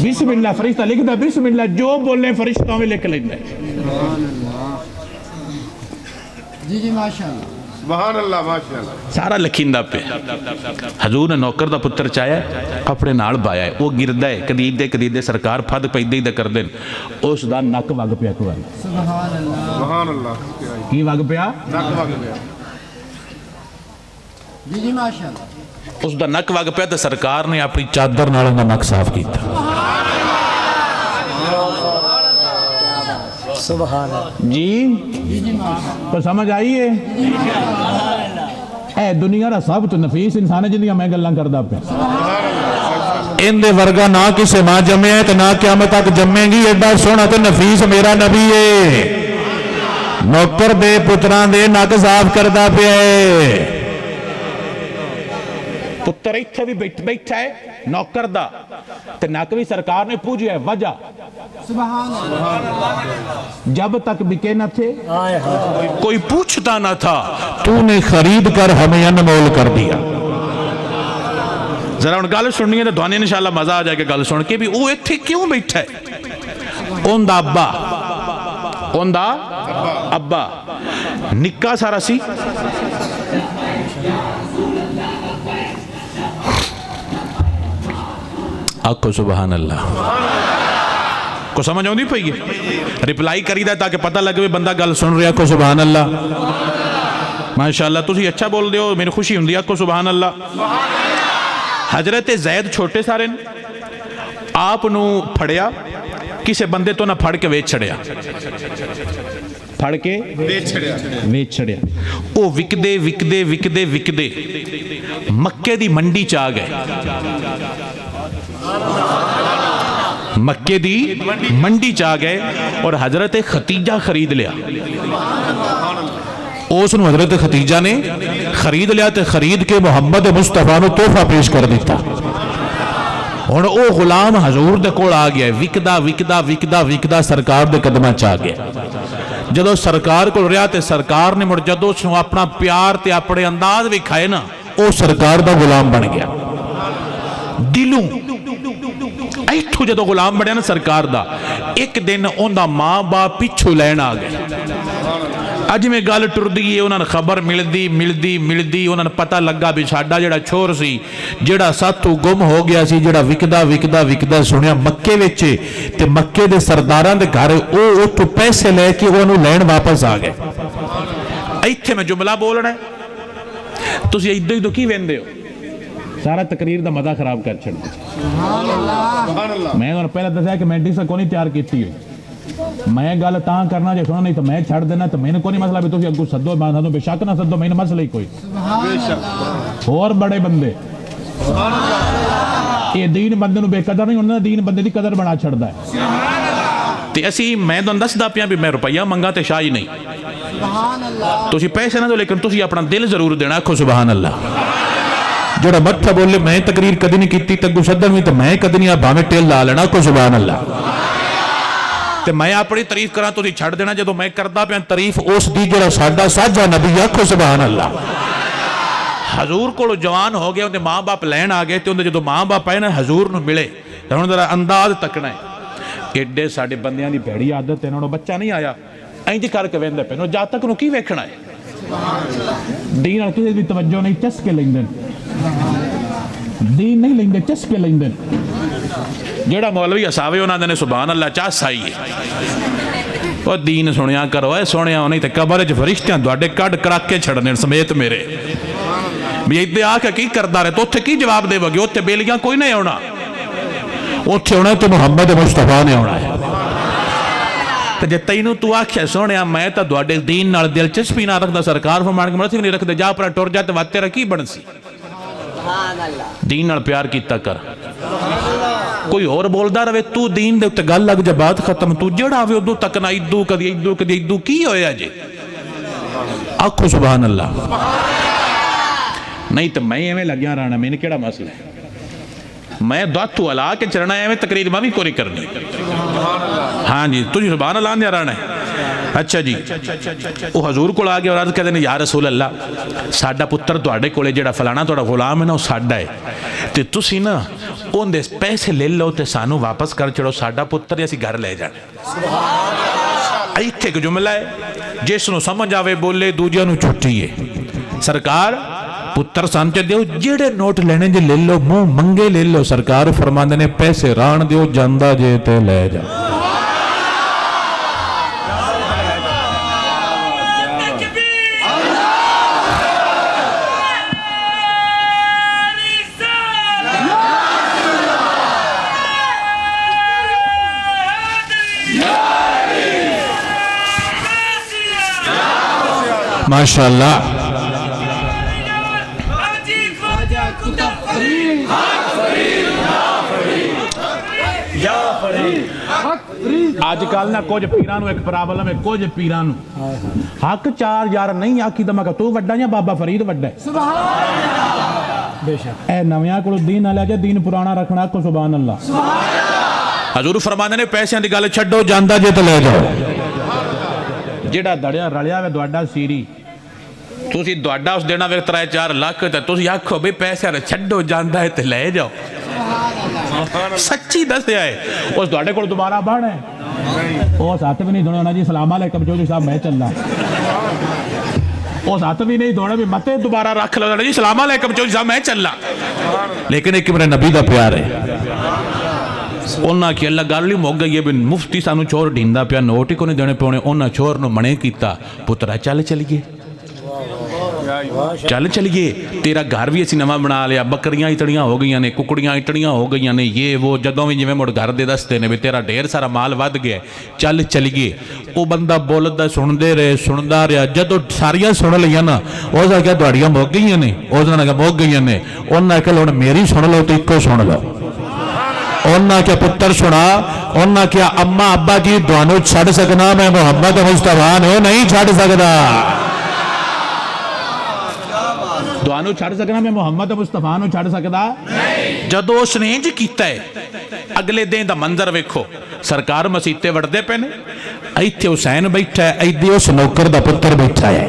بسم اللہ فرشتہ لکھ دے بسم اللہ جو بولنے فرشتوں میں لکھ لیں دے جی جی ماشاءاللہ سبحان اللہ ماشاءاللہ سارا لکھیندہ پہ حضور نے نوکر دا پتر چاہیا اپنے نال بایا ہے وہ گردہ ہے قدید دے سرکار پھد پیدے دے کر دیں اس دا نک وگ پیا کوئی سبحان اللہ کی وگ پیا نک وگ پیا جی جی ماشاءاللہ اس دا نک وگ پیا تو سرکار نے اپنی چادر نال دا نک صاف کیتا. سبحان اللہ جی تو سمجھ آئیے اے دنیا را سب تو نفیس انسان ہے جنہی میں گلہ کردہ پہ ان دے ورگا نہ کسے ماں جمعے ہیں تو نہ قیامت تک جمعیں گی ایڈا سونا تو نفیس میرا نبی ہے نوکر دے پتران دے نک صاف کردہ پہ ہے پتر ایتھے بھی بیٹھا ہے نوکر دا تے نک بھی سرکار نے پوچھا ہے وجہ سبحان اللہ جب تک بکے نہ تھے کوئی پوچھتا نہ تھا تو نے خرید کر ہمیں انمول کر دیا. ذرا ان گل سننی ہے تو دعانے انشاءاللہ مزہ آ جائے کہ گل سن کے بھی وہ ایتھے کیوں بیٹھا ہے اون دا ابا نکا سارا سی آکھو سبحان اللہ کو سمجھ آؤں دی پہی ہے ریپلائی کری دا تاکہ پتہ لگے بندہ گل سن رہا کو سبحان اللہ ماشاءاللہ تسی اچھا بول دے ہو میری خوشی ہوں دیا کو سبحان اللہ. حضرت زید چھوٹے سارے آپ نو پھڑیا کسے بندے تو نہ پھڑ کے ویچ چھڑیا پھڑ کے ویچ چھڑیا او وکدے مکے دی منڈی چاہ گئے مکے دی منڈی چاہ گئے اور حضرت ختیجہ خرید لیا اس نو حضرت ختیجہ نے خرید لیا تے خرید کے محمد مصطفیٰ نو تحفہ پیش کر دیتا. اور او غلام حضور دے کوڑ آ گیا وکدا سرکار دے قدمہ چاہ گیا. جدو سرکار کو رہا تے سرکار نے مڑ جدو سنو اپنا پیار تے اپنے انداز بھی کھائے نا او سرکار دا غلام بن گیا. دلوں ایتھو جدو غلام بڑھیا نا سرکار دا ایک دن ان دا ماں باپ پیچھو لین آ گئے اج میں گل ٹر دی انہوں نے خبر ملدی انہوں نے پتہ لگا بھی ساڈا جڑا چھور سی جڑا ساتھو گم ہو گیا سی جڑا وکدا سنیا مکے وچے تے مکے دے سرداران دے گھر او تو پیسے لے کے انہوں لین واپس آ گئے. ایتھے میں جملہ بولنا ہے تسی ایدو ایدو کی ویندے ہو سارا تقریر دا مزہ خراب کر چھڑ میں انہوں نے پہلے دسیا کہ میں ڈیسا کو نہیں تیار کیتی ہوئی میں گل تاں کرنا جو سننا نہیں تو میں چھڑ دینا تو میں نے کوئی نہیں مسئلہ بھی تو اگو سدو میں بے شک نہ سدو میں نے مسئلہ ہی کوئی اور بڑے بندے یہ دین بندے نو بے قدر نہیں ہونا دین بندے دی قدر بنا چھڑ دا ہے تے اسی میں دن دس دا پیاں بھی میں روپیہ منگا تے شاہی نہیں تو اسی پیسے نہ دو لیکن تو اسی اپنا دل ضرور دینا کھو سبحان اللہ. جڑا مٹھا بولے میں تقریر کدی نہیں کیتی تگو صدر میں تو میں کدی نہیں باویں ٹیل لا لینا کو سبحان اللہ. تے میں اپنی تعریف کراں تو چھڑ دینا جدو میں کردا پیا تعریف اس دی جڑا ساڈا ساجا نبی آکھو سبحان اللہ. حضور کو جوان ہو گیا انہیں ماں باپ لین آ گئے تے انہیں جدو ماں باپ آئے نا حضور نو ملے تے انہوں ذرا انداز تکنا ہے ایڈے ساڈے بندیاں دی بھڑی عادت ہے انہوں بچہ نہیں آیا اینج کر کے ویندے پے جد تک انہوں کی ویکھنا ہے دین نال کسے دی توجہ نہیں چسکے لیندے دین نہیں لیندے چسکے لیندے جیڑا مولوی ہساوے انہاں دے نے سبحان اللہ چاس آئی ہے وہ دین سنیا کرو اے سنیا نہیں تے قبر وچ فرشتیاں تواڈے کڈ کڑک کے چھڑنے سمیت میرے بھی ایدے آ کے کی کردا رہے تو اوتھے کی جواب دے گے اوتھے بیلیاں کوئی نہیں ہونا اوتھے ہونا تو محمد مصطفیٰ نے ہونا ہے تے جے تینوں تو آکھیا سونیا میں تا تواڈے دین نال دلچسپی نہ رکھدا سرکار فرمان کے مرسی نہیں رکھدے جا پر ٹر جا تے وات تیرا کی بن سی دین نال پیار کیتا کر کوئی اور بولدا رہے تو دین دے تے گل لگ جا بات ختم تو جڑا آوے ادو تک نہ ادو کدی ادو کی ہویا جے آکھو سبحان اللہ نہیں تو میں ایویں لگیا رہنا میں نے کیڑا مسئلہ ہے میں دعاتو علا کے چرنا ایویں تقریر میں بھی کوئی کرنی ہاں جی تجھے سبحان اللہ دیا رہنا ہے اچھا جی وہ حضور کو آگے اور عرض کہتے ہیں یا رسول اللہ ساڈا پتر تواڈے کولے جڑا فلانا تواڈا غلام ہے نا وہ ساڈا ہے تے تسی نا اون دے پیسے لے لو تے سانو واپس کر چڑھو ساڈا پتر اسی گھر لے جانا ایتھے ایک جملہ ہے جس نو سمجھ آوے بولے دوجے نو چھٹی ہے سرکار پتر سانچے دیو جیڑے نوٹ لینے جے لے لو منہ منگے لے لو سرکار فرماندے نے پیسے ران دیو جاندہ جے تے لے جا ماشاءاللہ آج کل نہ کچھ پیرانو ایک پرابلم ہے کچھ پیرانو حق چار یار نہیں آکھی دماغ تو وڈا یا بابا فرید وڈا ہے بے شک اے نویاں کو دین نہ لے جا دین پرانا رکھنا کو سبحان اللہ حضور فرمانے نے پیسے دی گل چھڈو جاندا جے تے لے جاؤ جیڑا دڑیا رلیا وے دوڈا سیری تسی دوڈا اس دینا وے 3-4 لاکھ تے تسی آکھو بے پیسے چھڈو جاندا ہے تے لے جاؤ سچی دسیا ہے اس دوڑے کو دوبارہ بڑھ ہے وہ ساتھ بھی نہیں دوڑے ہونا جی السلام علیکم جو صاحب میں چل رہا وہ ساتھ بھی نہیں دوڑے بھی متے دوبارہ رکھ لو جی السلام علیکم جو صاحب میں چل رہا لیکن ایک میرے نبی دا پیار ہے انہاں کی اللہ گالی موگ گئی ہے بن مفتی سانو چور ڈھیندا پیا نوٹی کو نہیں دینے پونے انہاں چور نو منے کیتا پترہ چلیے چل چلیے تیرا گھر بھی اسی نواں بنا لیا بکریاں اتڑیاں ہو گئی نے ککڑیاں اتڑیاں ہو گئی نے یہ وہ جدوں بھی جویں مڑ گھر دے دستے نے بھی تیرا ڈھیر سارا مال ود گیا چل چلیے وہ بندہ بولدا سندا رہا جدوں ساریاں سن لیاں نا اس نے کہا تہاڈیاں مک گئیاں نے اس نے کہا مک گئیاں نے انہاں کہا ہن میری سن لو تے اکو سن لو انہاں کیا پتر سنا انہاں کیا اما ابا جی دوانوں چھڑ سکنا میں محمد مصطفیٰ نے نہیں چھڑ سکدا دوانو چھڑ سکنا میں محمد مصطفیٰ نو چھڑ سکدا جدو اس نے انج کیتا ہے اگلے دن دا منظر ویکھو سرکار مسیتے وڑدے پے نے ایتھے حسین بیٹھا ہے ایدے اس نوکر دا پتر بیٹھا ہے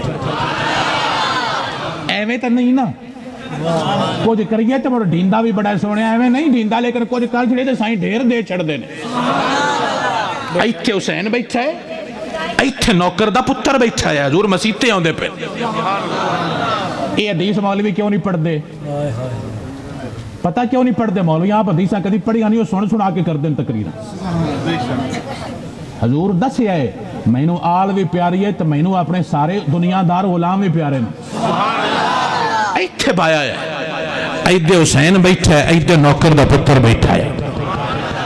ایویں تے نہیں نا کچھ کریے تے مڑ ڈھیندا بھی بڑا سونے ایویں نہیں ڈھیندا لیکن کچھ کر چھڑے تے سائیں ڈھیر دے چھڑ دے نے ایتھے حسین بیٹھا ہے ایتھے نوکر دا پتر بیٹھا ہے حضور مسیتے ہوندے پے یہ حدیث مولوی کیوں نہیں پڑھ دے پتہ کیوں نہیں پڑھ دے مولوی آپ حدیثاں کدی پڑھی نہیں وہ سنا کے کر دیں تقریر حضور دسیا ہے مینوں آل بھی پیاری ہے تو مینوں اپنے سارے دنیا دار غلام بھی پیارے ہیں ایتھے پایا ہے ایدے حسین بیٹھا ہے ایدے نوکر دا پتر بیٹھا ہے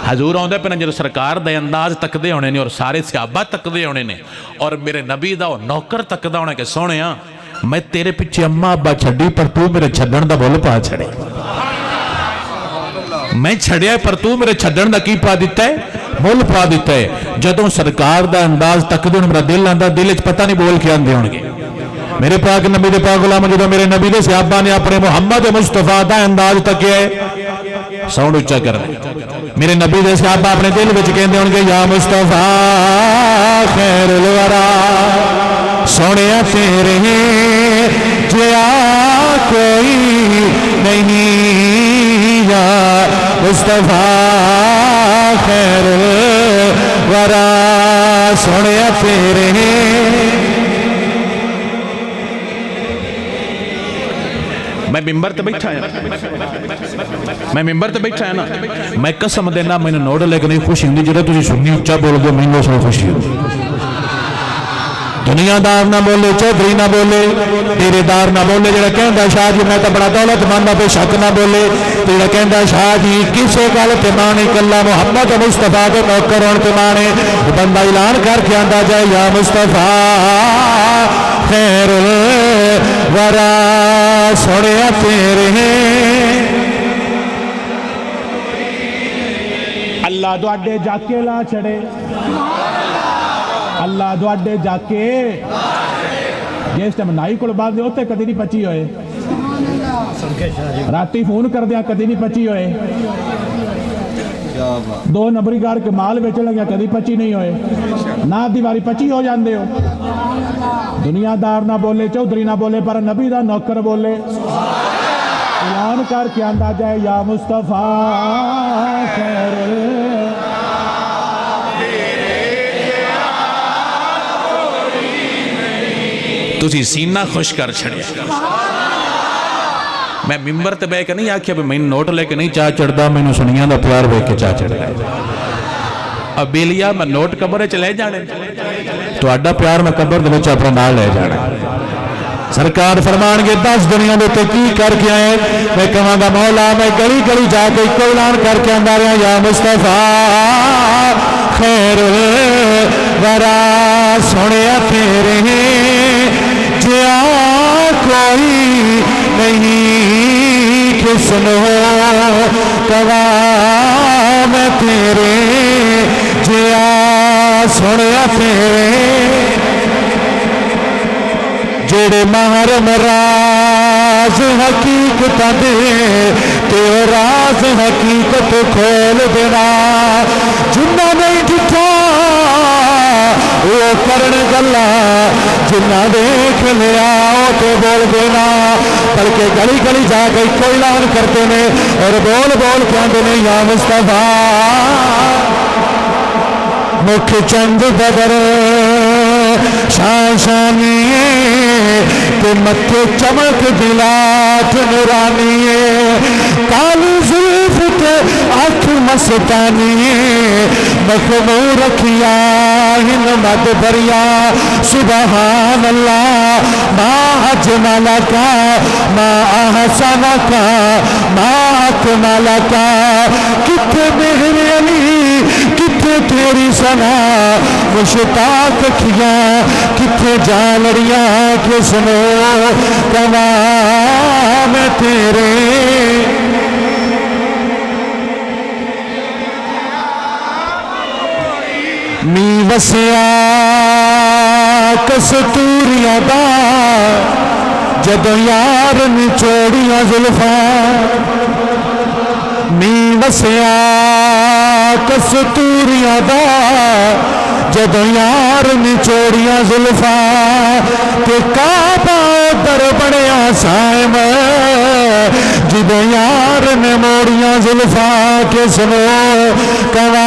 حضور آندے پہ جب سرکار دے انداز تکدے ہونے نے اور سارے صحابہ تکدے ہونے نے اور میرے نبی دا نوکر تکدہ ہونے کے سونے ہاں میں تیرے پیچھے اماں ابا چھڑی پر تو میرے چھڑن دا بول پا چھڑے میں چھڑیا پر تو میرے چھڑن دا کی پا دیتا ہے بول پا دیتا ہے جدوں سرکار دا انداز تک دے میرا دل آندہ دل اچ پتہ نہیں بول کے آندے ہونگے میرے پاک نبی دے پاک غلام جدوں میرے نبی دے صحابہ نے اپنے محمد مصطفیٰ دا انداز تکیا ہے ساؤنڈ اچھا کرنے میرے نبی دے صحابہ اپنے دل وچ کہندے ہونگے یا مصطفیٰ خیر الورا سونے تیرے جیا کوئی نہیں یا مصطفیٰ خیر ورا سونے تیرے میں ممبر تے بیٹھا ہے میں ممبر تے بیٹھا ہے نا میں قسم دینا میں نے نوٹ لے کے نہیں خوشی ہوندی جڑا تسی سنی اچا بول دو مینوں سو خوشی ہوندی دنیا دار نہ بولے چودھری نہ بولے تیرے دار نہ بولے جڑا کہندا شاہ جی میں تو بڑا دولت مند ہاں بے شک نہ بولے جڑا کہندا شاہ جی کسے گل تے مانے کلا محمد مصطفیٰ دے نوکر ہون تے مانے بندہ اعلان کر کے آندا جائے یا مصطفیٰ خیر الورا سونے تیرے اللہ دوڑے جاکے لا چھڑے اللہ دوڑے جاکے جس ٹائم نائی کو بعد دے ہوتے کدی نہیں پچی ہوئے راتی فون کر دیا کدی نہیں پچی ہوئے دو نمبری گار کے مال بیچ لگیا کدی پچی نہیں ہوئے نہ دیواری پچی ہو جاندے ہو دنیا دار نہ بولے چودھری نہ بولے پر نبی دا نوکر بولے اعلان کر کے آندا جائے یا مصطفیٰ خیر تسی سینہ خوش کر چھڑے میں ممبر تے بے کے نہیں آکھیا بھی میں نوٹ لے کے نہیں چاہ چڑھدا میں نے سنیاں دا پیار بے کے چاہ چڑھ گئے اب بیلیا میں نوٹ قبرے چلے جانے تو اڈا پیار میں قبر دے وچ اپنا نال لے جانا سرکار فرمان کے 10 دنیا دے تے کی کر کے آئے میں کہاں گا مولا میں گلی گلی جا کے ایک اعلان کر کے آندا رہا یا مصطفیٰ خیر ورا سونے تیرے جیا کوئی نہیں کسنو کوا میں تیرے جیا سونے تیرے جڑے مہر مراز حقیقت دے تے راز حقیقت کھول دینا جنہ نہیں ڈٹھا وہ کرن گلا جنہ دیکھ لیا وہ تو بول دینا بلکہ گلی گلی جا کے کوئی اعلان کرتے ہیں اور بول بول کہتے ہیں یا مصطفیٰ مکھ چند بدر شاشانی کہ مکھے چمک دلات نورانی کالی زلف تے آنکھ مستانی مخمور رکھیا ہن مد بریا سبحان اللہ ما اجمل کا ما احسن کا ما اکمل کا کتنے مہر علی کتنے تیری سنا مشتاق کیا کتنے جانڑیاں کسنو کوا میں تیرے می وسیا کستوریاں دا جدو یار نچوڑیاں زلفاں می وسیا کستوریاں دا جدو یار نچوڑیاں زلفاں تے کعبہ در بڑیا سائم جدو یار نے موڑیاں زلفاں کسنو کوا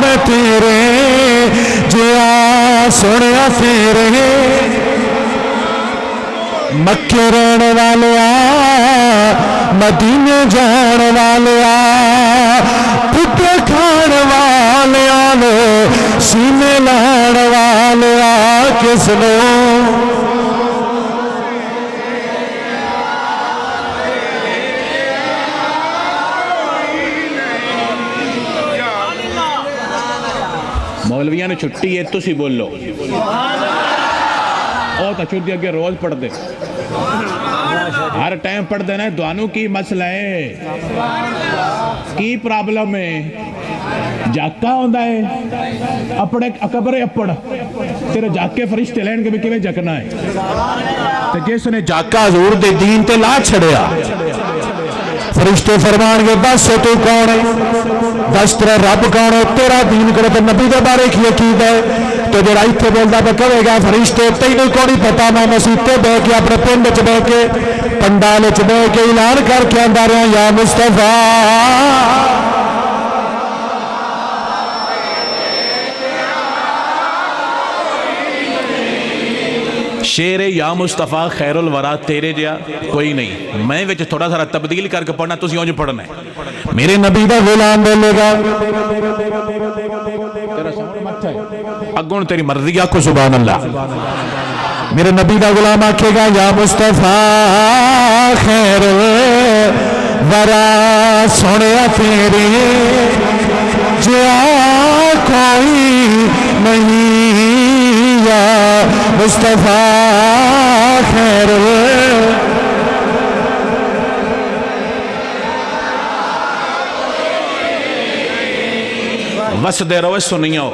میں تیرے جیا سنیا تیرے مکے رہن والیا مدینے جان والیا پتے کھان والیا سینے لان والیا کس نو مولویاں نے چھٹی ہے تسی بولو او تا چھٹی اگے روز پڑھ دے ہر ٹائم پڑھ دینا ہے دوانو کی مسئلہ ہے کی پرابلم ہے جاکا ہوندہ ہے اپڑے اکبرے اپڑ تیرے جاکے فرشتے لین کے بھی کیویں جکنا ہے تے جس نے جاکا حضور دے دین تے لا چھڑیا فرشتے فرمان گے بس تو کون ہے دس تیرا رب کون ہے تیرا دین کرے تو نبی دے بارے کی عقید ہے تو جڑا ایتھے بولدا پہ کہے گا فرشتے تینوں کوئی پتہ میں مسجد تے بیٹھ کے اپنے پنڈ وچ بیٹھ کے پنڈال وچ بیٹھ کے اعلان کر کے آندا رہا یا مصطفیٰ شیر یا مصطفیٰ خیر الورا تیرے جیا کوئی نہیں، میں وچ تھوڑا سارا تبدیل کر کے پڑھنا، تسی اونج پڑھنا ہے. میرے نبی دا غلام بولے گا اگوں تیری مرضی آکھو سبحان اللہ. میرے نبی دا غلام آکھے گا یا مصطفیٰ خیر الورا سونے تیرے جیا کوئی نہیں، یا مصطفیٰ خیر وس دے رو سنیو.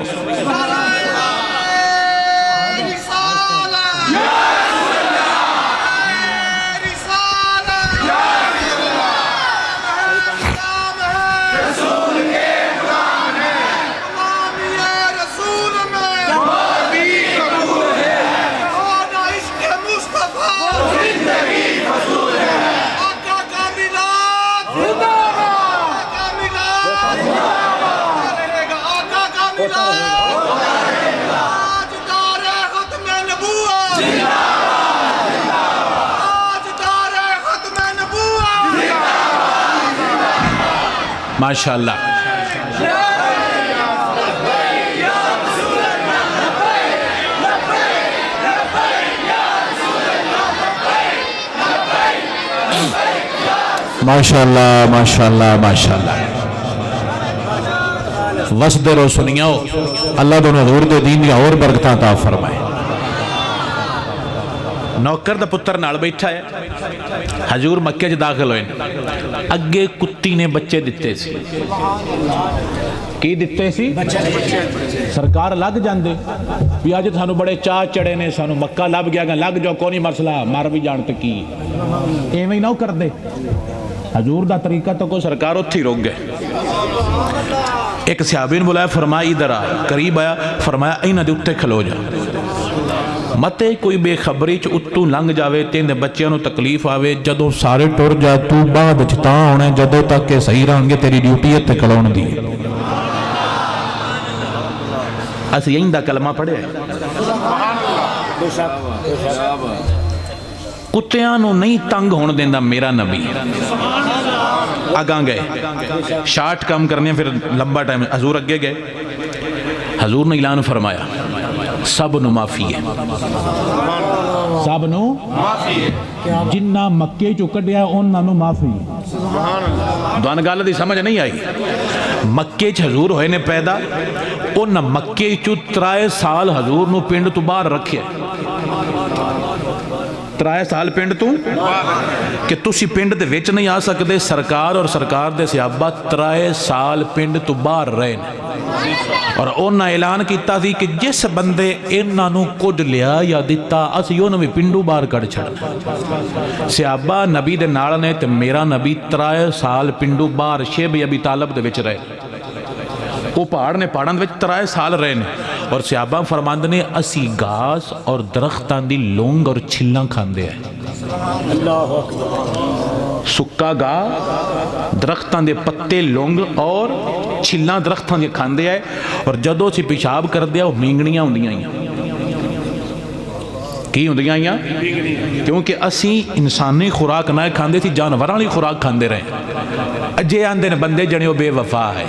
ماشاءاللہ. ماشاءاللہ ماشاءاللہ ماشاءاللہ. وسد رو سنیو. اللہ دونوں حضور دے دین یا اور برکتاں عطا فرمائے. نوکر دا پتر نال بیٹھا ہے، حضور مکے چ داخل ہوئے، اگے کتی نے بچے دیتے سی. کی دیتے سی؟ سرکار لگ جاندے بھی اج سانو بڑے چاہ چڑے نے، سانو مکہ لب گیا گا، لگ جاؤ کوئی مسئلہ، مر بھی جان تے کی ایویں نہ کر دے. حضور دا طریقہ تو کو سرکار اتھی روک گئے. ایک صحابی نے بلایا، فرمایا ادھر آ. قریب آیا، فرمایا اینہ دے اتے کھلو جا، متے کوئی بے خبری چ اتو لنگ جاوے تین دے بچیاں نو تکلیف آوے. جدو سارے ٹر جا تو بعد چتا ہونے جدو تک کہ صحیح رہن گے تیری ڈیوٹی ہے تے کھلون دی. اس یہیں دا کلمہ پڑھے کتیاں نو نہیں تنگ ہون دیندہ میرا نبی. آگاں گئے شارٹ کام کرنے پھر لمبا ٹائم. حضور اگے گئے، حضور نے اعلان فرمایا سب نو معافی ہے، سب نو جنہ مکے چو کڈیا انہاں نو معافی. دوان گال دی سمجھ نہیں آئی. مکے چ حضور ہوئے نے پیدا، انہاں مکے چو 3 سال حضور نو پنڈ تو باہر رکھے. 3 سال پنڈ تو کہ تسی پنڈ دے وچ نہیں آ سکتے. سرکار اور سرکار دے صحابہ 3 سال پنڈ تو باہر رہے نے. اور انہاں اعلان کیتا تھی کہ جس بندے انہاں نو کچھ لیا یا دیتا اسی انہاں بھی پنڈو باہر کڑ چھڑنا. صحابہ نبی دے نال نے تے میرا نبی 3 سال پنڈو باہر شیب ابی طالب دے وچ رہے. وہ پہاڑ نے پہاڑاں دے وچ 3 سال رہے نے. اور صحابہ فرماندے نے اسی گھاس اور درختاں دی لونگ اور چھلاں کھاندے ہیں. سکا گا درختاں دے پتے لونگ اور چھلاں درختاں دے کھاندے ہیں. اور جدو سی پیشاب کر دیا وہ مینگنیاں ہوندیاں ہیں. کی ہوندیاں ہیں؟ کیونکہ اسی انسانی خوراک نہ کھاندے تھی، جانوراں دی خوراک کھاندے رہے. اجے آندے نے بندے جنے وہ بے وفا ہے.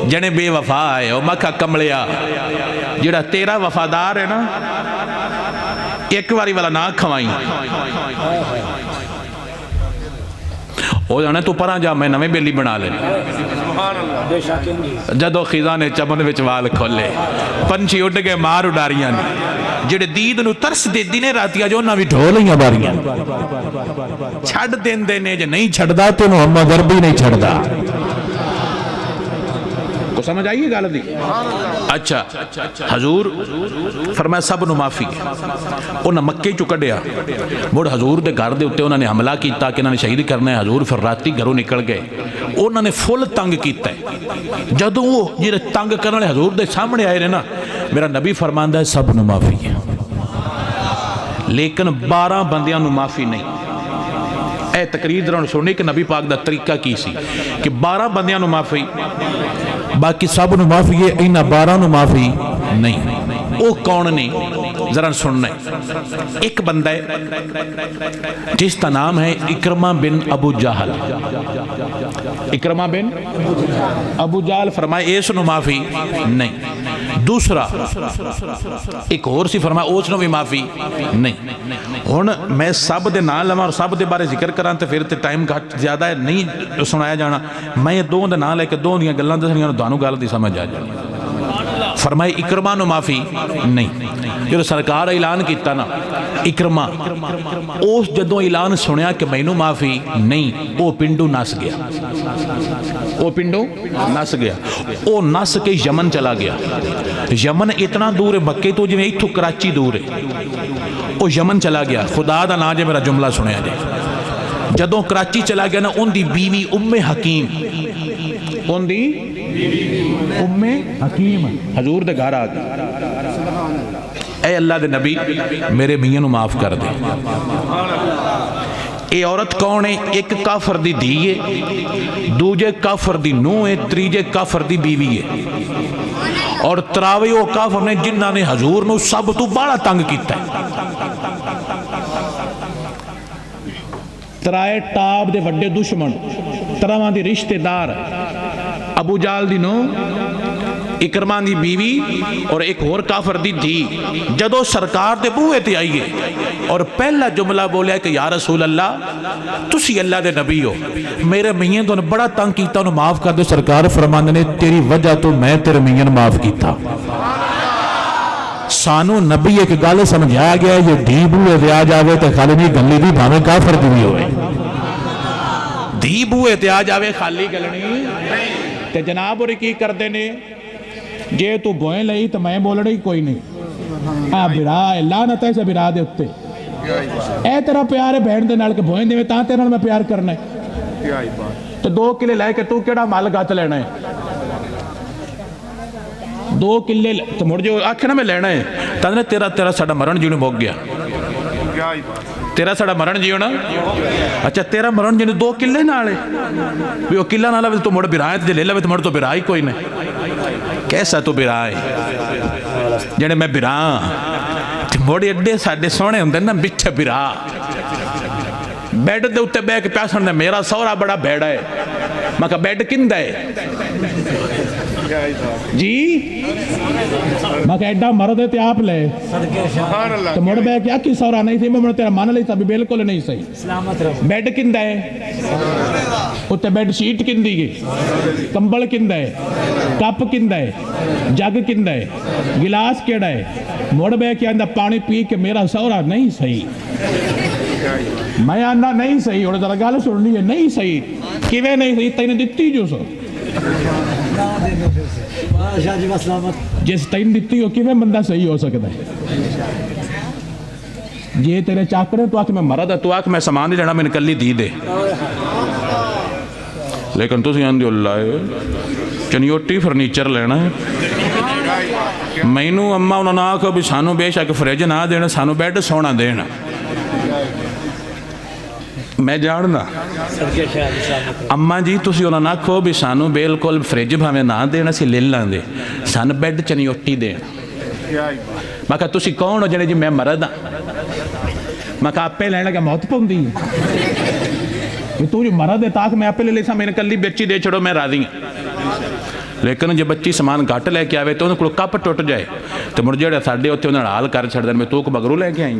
جنے بے وفا ہے وہ مکھا کملیا جڑا تیرا وفادار ہے نا ایک واری والا نہ کھوائیں. وہ جانے تو پران جا میں نویں بیلی بنا لے. جدو خیزاں نے چمن وچ وال کھولے پنچھی اڑ گئے مار اڈاریاں نے. جڑے دید نو ترس دے دینے راتیا جو نہ بھی ڈھولیاں باریاں چھڑ دین دینے جو نہیں چھڑدا تے محمد عربی نہیں چھڑدا. کو سمجھ آئیے گالہ دی. اچھا حضور فرمایا سب نو معافی ہے. انہاں مکے چو کڈیا مڑ حضور دے گھر دے اتے انہاں نے حملہ کیتا کہ انہاں نے شہید کرنا ہے. حضور پھر راتی گھروں نکل گئے. انہاں نے فل تنگ کیتا ہے. جدوں وہ جڑے تنگ کرنے والے حضور دے سامنے آئے رہے نا میرا نبی فرماندا ہے سب نو معافی ہے لیکن 12 بندیاں نو معافی نہیں. اے تقریر دوران سننے کہ نبی پاک دا طریقہ کی سی کہ 12 بندیاں نو معافی باقی سب نو معافی ہے، انہاں 12 نو معافی نہیں۔ او کون نے ذرا سننا ہے۔ ایک بندہ ہے جس کا نام ہے اکرمہ بن ابو جہل۔ اکرمہ بن ابو جہل فرمائے اس نو معافی نہیں۔ دوسرا ایک اور سی فرمائے اس نو بھی معافی نہیں۔ ہن میں سب دے نام لواں اور سب دے بارے ذکر کراں تے پھر تے ٹائم گھٹ زیادہ ہے، نہیں سنایا جانا۔ میں دو دے نام لے کے دو دیاں گلاں دسنیاں تانوں گل دی سمجھ آ جانی۔ فرمائے اکرمہ نو معافی نہیں۔ جو سرکار اعلان کیتا نا اکرمہ، اس جدوں اعلان سنیا کہ مینوں معافی نہیں، وہ پنڈو نس گیا۔ وہ پنڈو نس گیا، وہ نس کے یمن چلا گیا۔ یمن اتنا دور ہے مکے تو جویں ایتھوں کراچی دور ہے، وہ یمن چلا گیا۔ خدا دا نام جے میرا جملہ سنیا جائے، جدوں کراچی چلا گیا نا ان دی بیوی ام حکیم، ان دی ام حکیم حضور دے گھر آ گئی، اے اللہ دے نبی میرے میاں نو معاف کر دے۔ اے عورت کون ہے؟ ایک کافر دی دھی ہے، دوجے کافر دی نوہ ہے، تریجے کافر دی بیوی ہے، اور تراوی وہ کافر نے جنہاں نے حضور نو سب تو بڑا تنگ کیتا ہے۔ ترائے ٹاب دے وڈے دشمن، تراواں دی رشتہ دار، ابو جال دی نو، اکرمہ دی بیوی اور ایک اور کافر دی دھی، جدو سرکار دے بوئے تے آئیے اور پہلا جملہ بولیا کہ یا رسول اللہ تسی اللہ دے نبی ہو، میرے میاں تو بڑا تنگ کیتا انہوں معاف کر دو۔ سرکار فرماندے نے تیری وجہ تو میں تیرے میاں معاف کیتا۔ سانو نبی ایک گل سمجھایا گیا ہے، یہ دھی بوئے تے آ جاوے تے خالی نہیں گلی دی بھاویں کافر دی بھی ہوئے۔ دھی بوئے تے آ جاوے خالی گلنی تے جناب اور کی کر دینے جے تو بوئیں لئی تو میں بول رہی کوئی نہیں، برا لعنت ہے سے برا دے اتے، اے تیرا پیار ہے بہن دے نال کے بوئیں دے میں تاں تیرا میں پیار کرنا ہے، تو 2 کلے لے کے تو کیڑا مال گات لینا ہے، 2 کلے تو مڑ جو آکھنا میں لینا ہے، تاں تیرا ساڑا مرن جیوں موک گیا، تیرا ساڑا مرن جیوں نا، اچھا تیرا مرن جیوں 2 کلے نالے بھی وہ کلہ نالا تو مڑ برائیں تے لے لے تو مڑ تو برائی کوئی نہیں، کیسا تو برائے جنہیں میں برائیں موڑی اڈے ساڑے سونے ہوندے نا بچھے برا بیڈ دے اتے بے کے پیاسن دے میرا سورا بڑا بیڑا ہے، میں کہا بیڈ کن دے جی میں کہا ایڈا مرد ہے تے آپ لے تو مڑ بے کیا کی سورا نہیں تھی میں تیرا مان لی تھا بھی بالکل نہیں صحیح، بیڈ کن دے اتے بیڈ شیٹ کن دی گئی، کمبل کن دے، کپ کن دے، جگ کن دے، گلاس کیڑا ہے، مڑ بے کیا اندہ پانی پی کے میرا سورا نہیں صحیح، میں آنا نہیں صحیح، اور ذرا گال سننی ہے نہیں صحیح، کیویں نہیں صحیح تینیں دیتی جو سو جس تین دیتی ہو کیویں بندہ صحیح ہو سکتا ہے، یہ تیرے چاکرے تو آکھ میں مرد ہے تو آکھ میں سامان دی لینا میں نکلی دی دے، لیکن تو سی آندھی اللہ چنیوٹی فرنیچر لینا ہے، مینو اممہ انہوں نے آکھو بھی سانو بے شک فریج نہ دینا، سانو بیڈ سونا دینا، میں جاننا اممہ جی تسی انہوں نے آکھو بھی سانو بالکل فریج بھامے نہ دینا سی لے لیں دے، سانو بیڈ چنیوٹی دینا، میں کہا تسی کون ہو جنے جی میں مرد ہاں، میں کہا آپ پہ لینا کہ موت پہن دی ہے، تو جو مرد ہے تاک میں آپ پہ لے لیسا میں نے کلی بچی دے چھڑو میں راضی ہیں، لیکن جب بچی سامان گھٹ لے کے آوے تو انہیں کو کپ ٹوٹ جائے تو مڑ جڑے ساڑھے ہوتے انہیں حال کر چھڑ دن میں تو کو بگرو لے کے آئیں،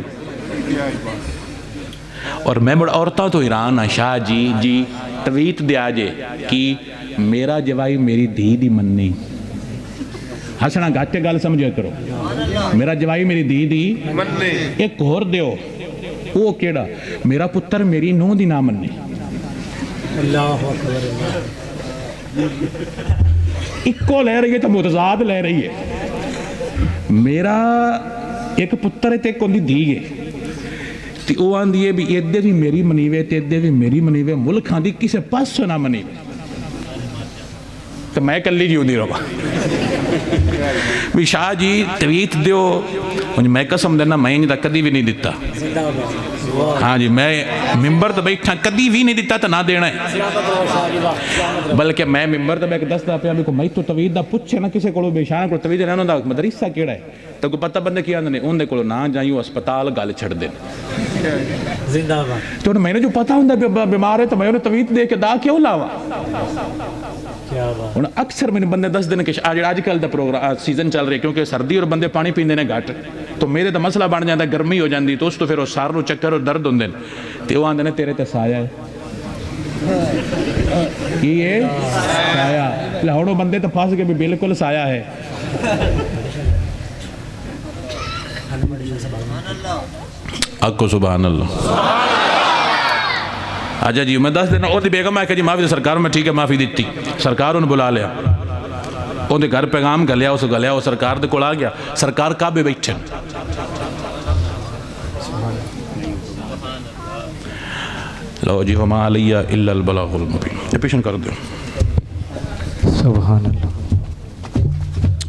اور میں مڑ عورتاں تو ایران ہیں شاہ جی تویت دیا جے کہ میرا جوائی میری دھی دی مننی، ہسنا گھٹے گال سمجھے کرو، میرا جوائی میری دھی دی ایک اور دیو، وہ کیڑا میرا پتر میری نو دی نہ مننی، اللہ اکبر، ایک کو لے رہی ہے تو متضاد لے رہی ہے، میرا ایک پتر ہے تے ایک اندھی دی ہے، تی او آندھی ہے بھی ایدے بھی میری منیوے تے ایدے بھی میری منیوے، ملک آندھی کسے پاس نہ منیوے، تو میں کلی جی ہوندی رہا بھی شاہ جی تویت دیو میں قسم دینا میں انہیں کدی بھی نہیں دیتا ہاں جی میں ممبر تو بیٹھا کدی بھی نہیں دیتا تو نہ دینا ہے بلکہ میں ممبر تو میں دستا پیا بھی میں تو توید دا پوچھے نا کسے کو بے شاہ کو توید رہنا دا مدرسہ کیڑا ہے تو کو پتہ بندے کیا نہیں ان دے کو نہ جائیوں اسپتال گل چھڑ دیں زندہ باد تو میں نے جو پتا ہوں بیمار ہے تو میں انہیں توید دے کے دا کیوں لاوا کیا بات ہوں اکثر میں بندے دس دن کہ آج کل دا پروگرام سیزن چل رہی ہے کیونکہ سردی اور بندے پانی پیندے نے گھٹ تو میرے تو مسئلہ بن جاتا ہے گرمی ہو جاندی تو اس تو پھر وہ سار نو چکر اور درد ہوندے تے وہ آندے نے تیرے تے سایہ ہے یہ سایہ لاہوروں بندے تو پھنس کے بھی بالکل سایہ ہے آکو سبحان اللہ آجا جی میں دس دینا اور دی بیگم ہے کہ جی معافی دی سرکار میں ٹھیک ہے معافی دیتی سرکار انہوں بلا لیا وہ دے گھر پیغام گلیا اسے گلیا وہ سرکار دے کول آ گیا سرکار کعبے بیٹھے لو جی وما علیہ الا البلاغ المبین یہ پیشن کر دو سبحان اللہ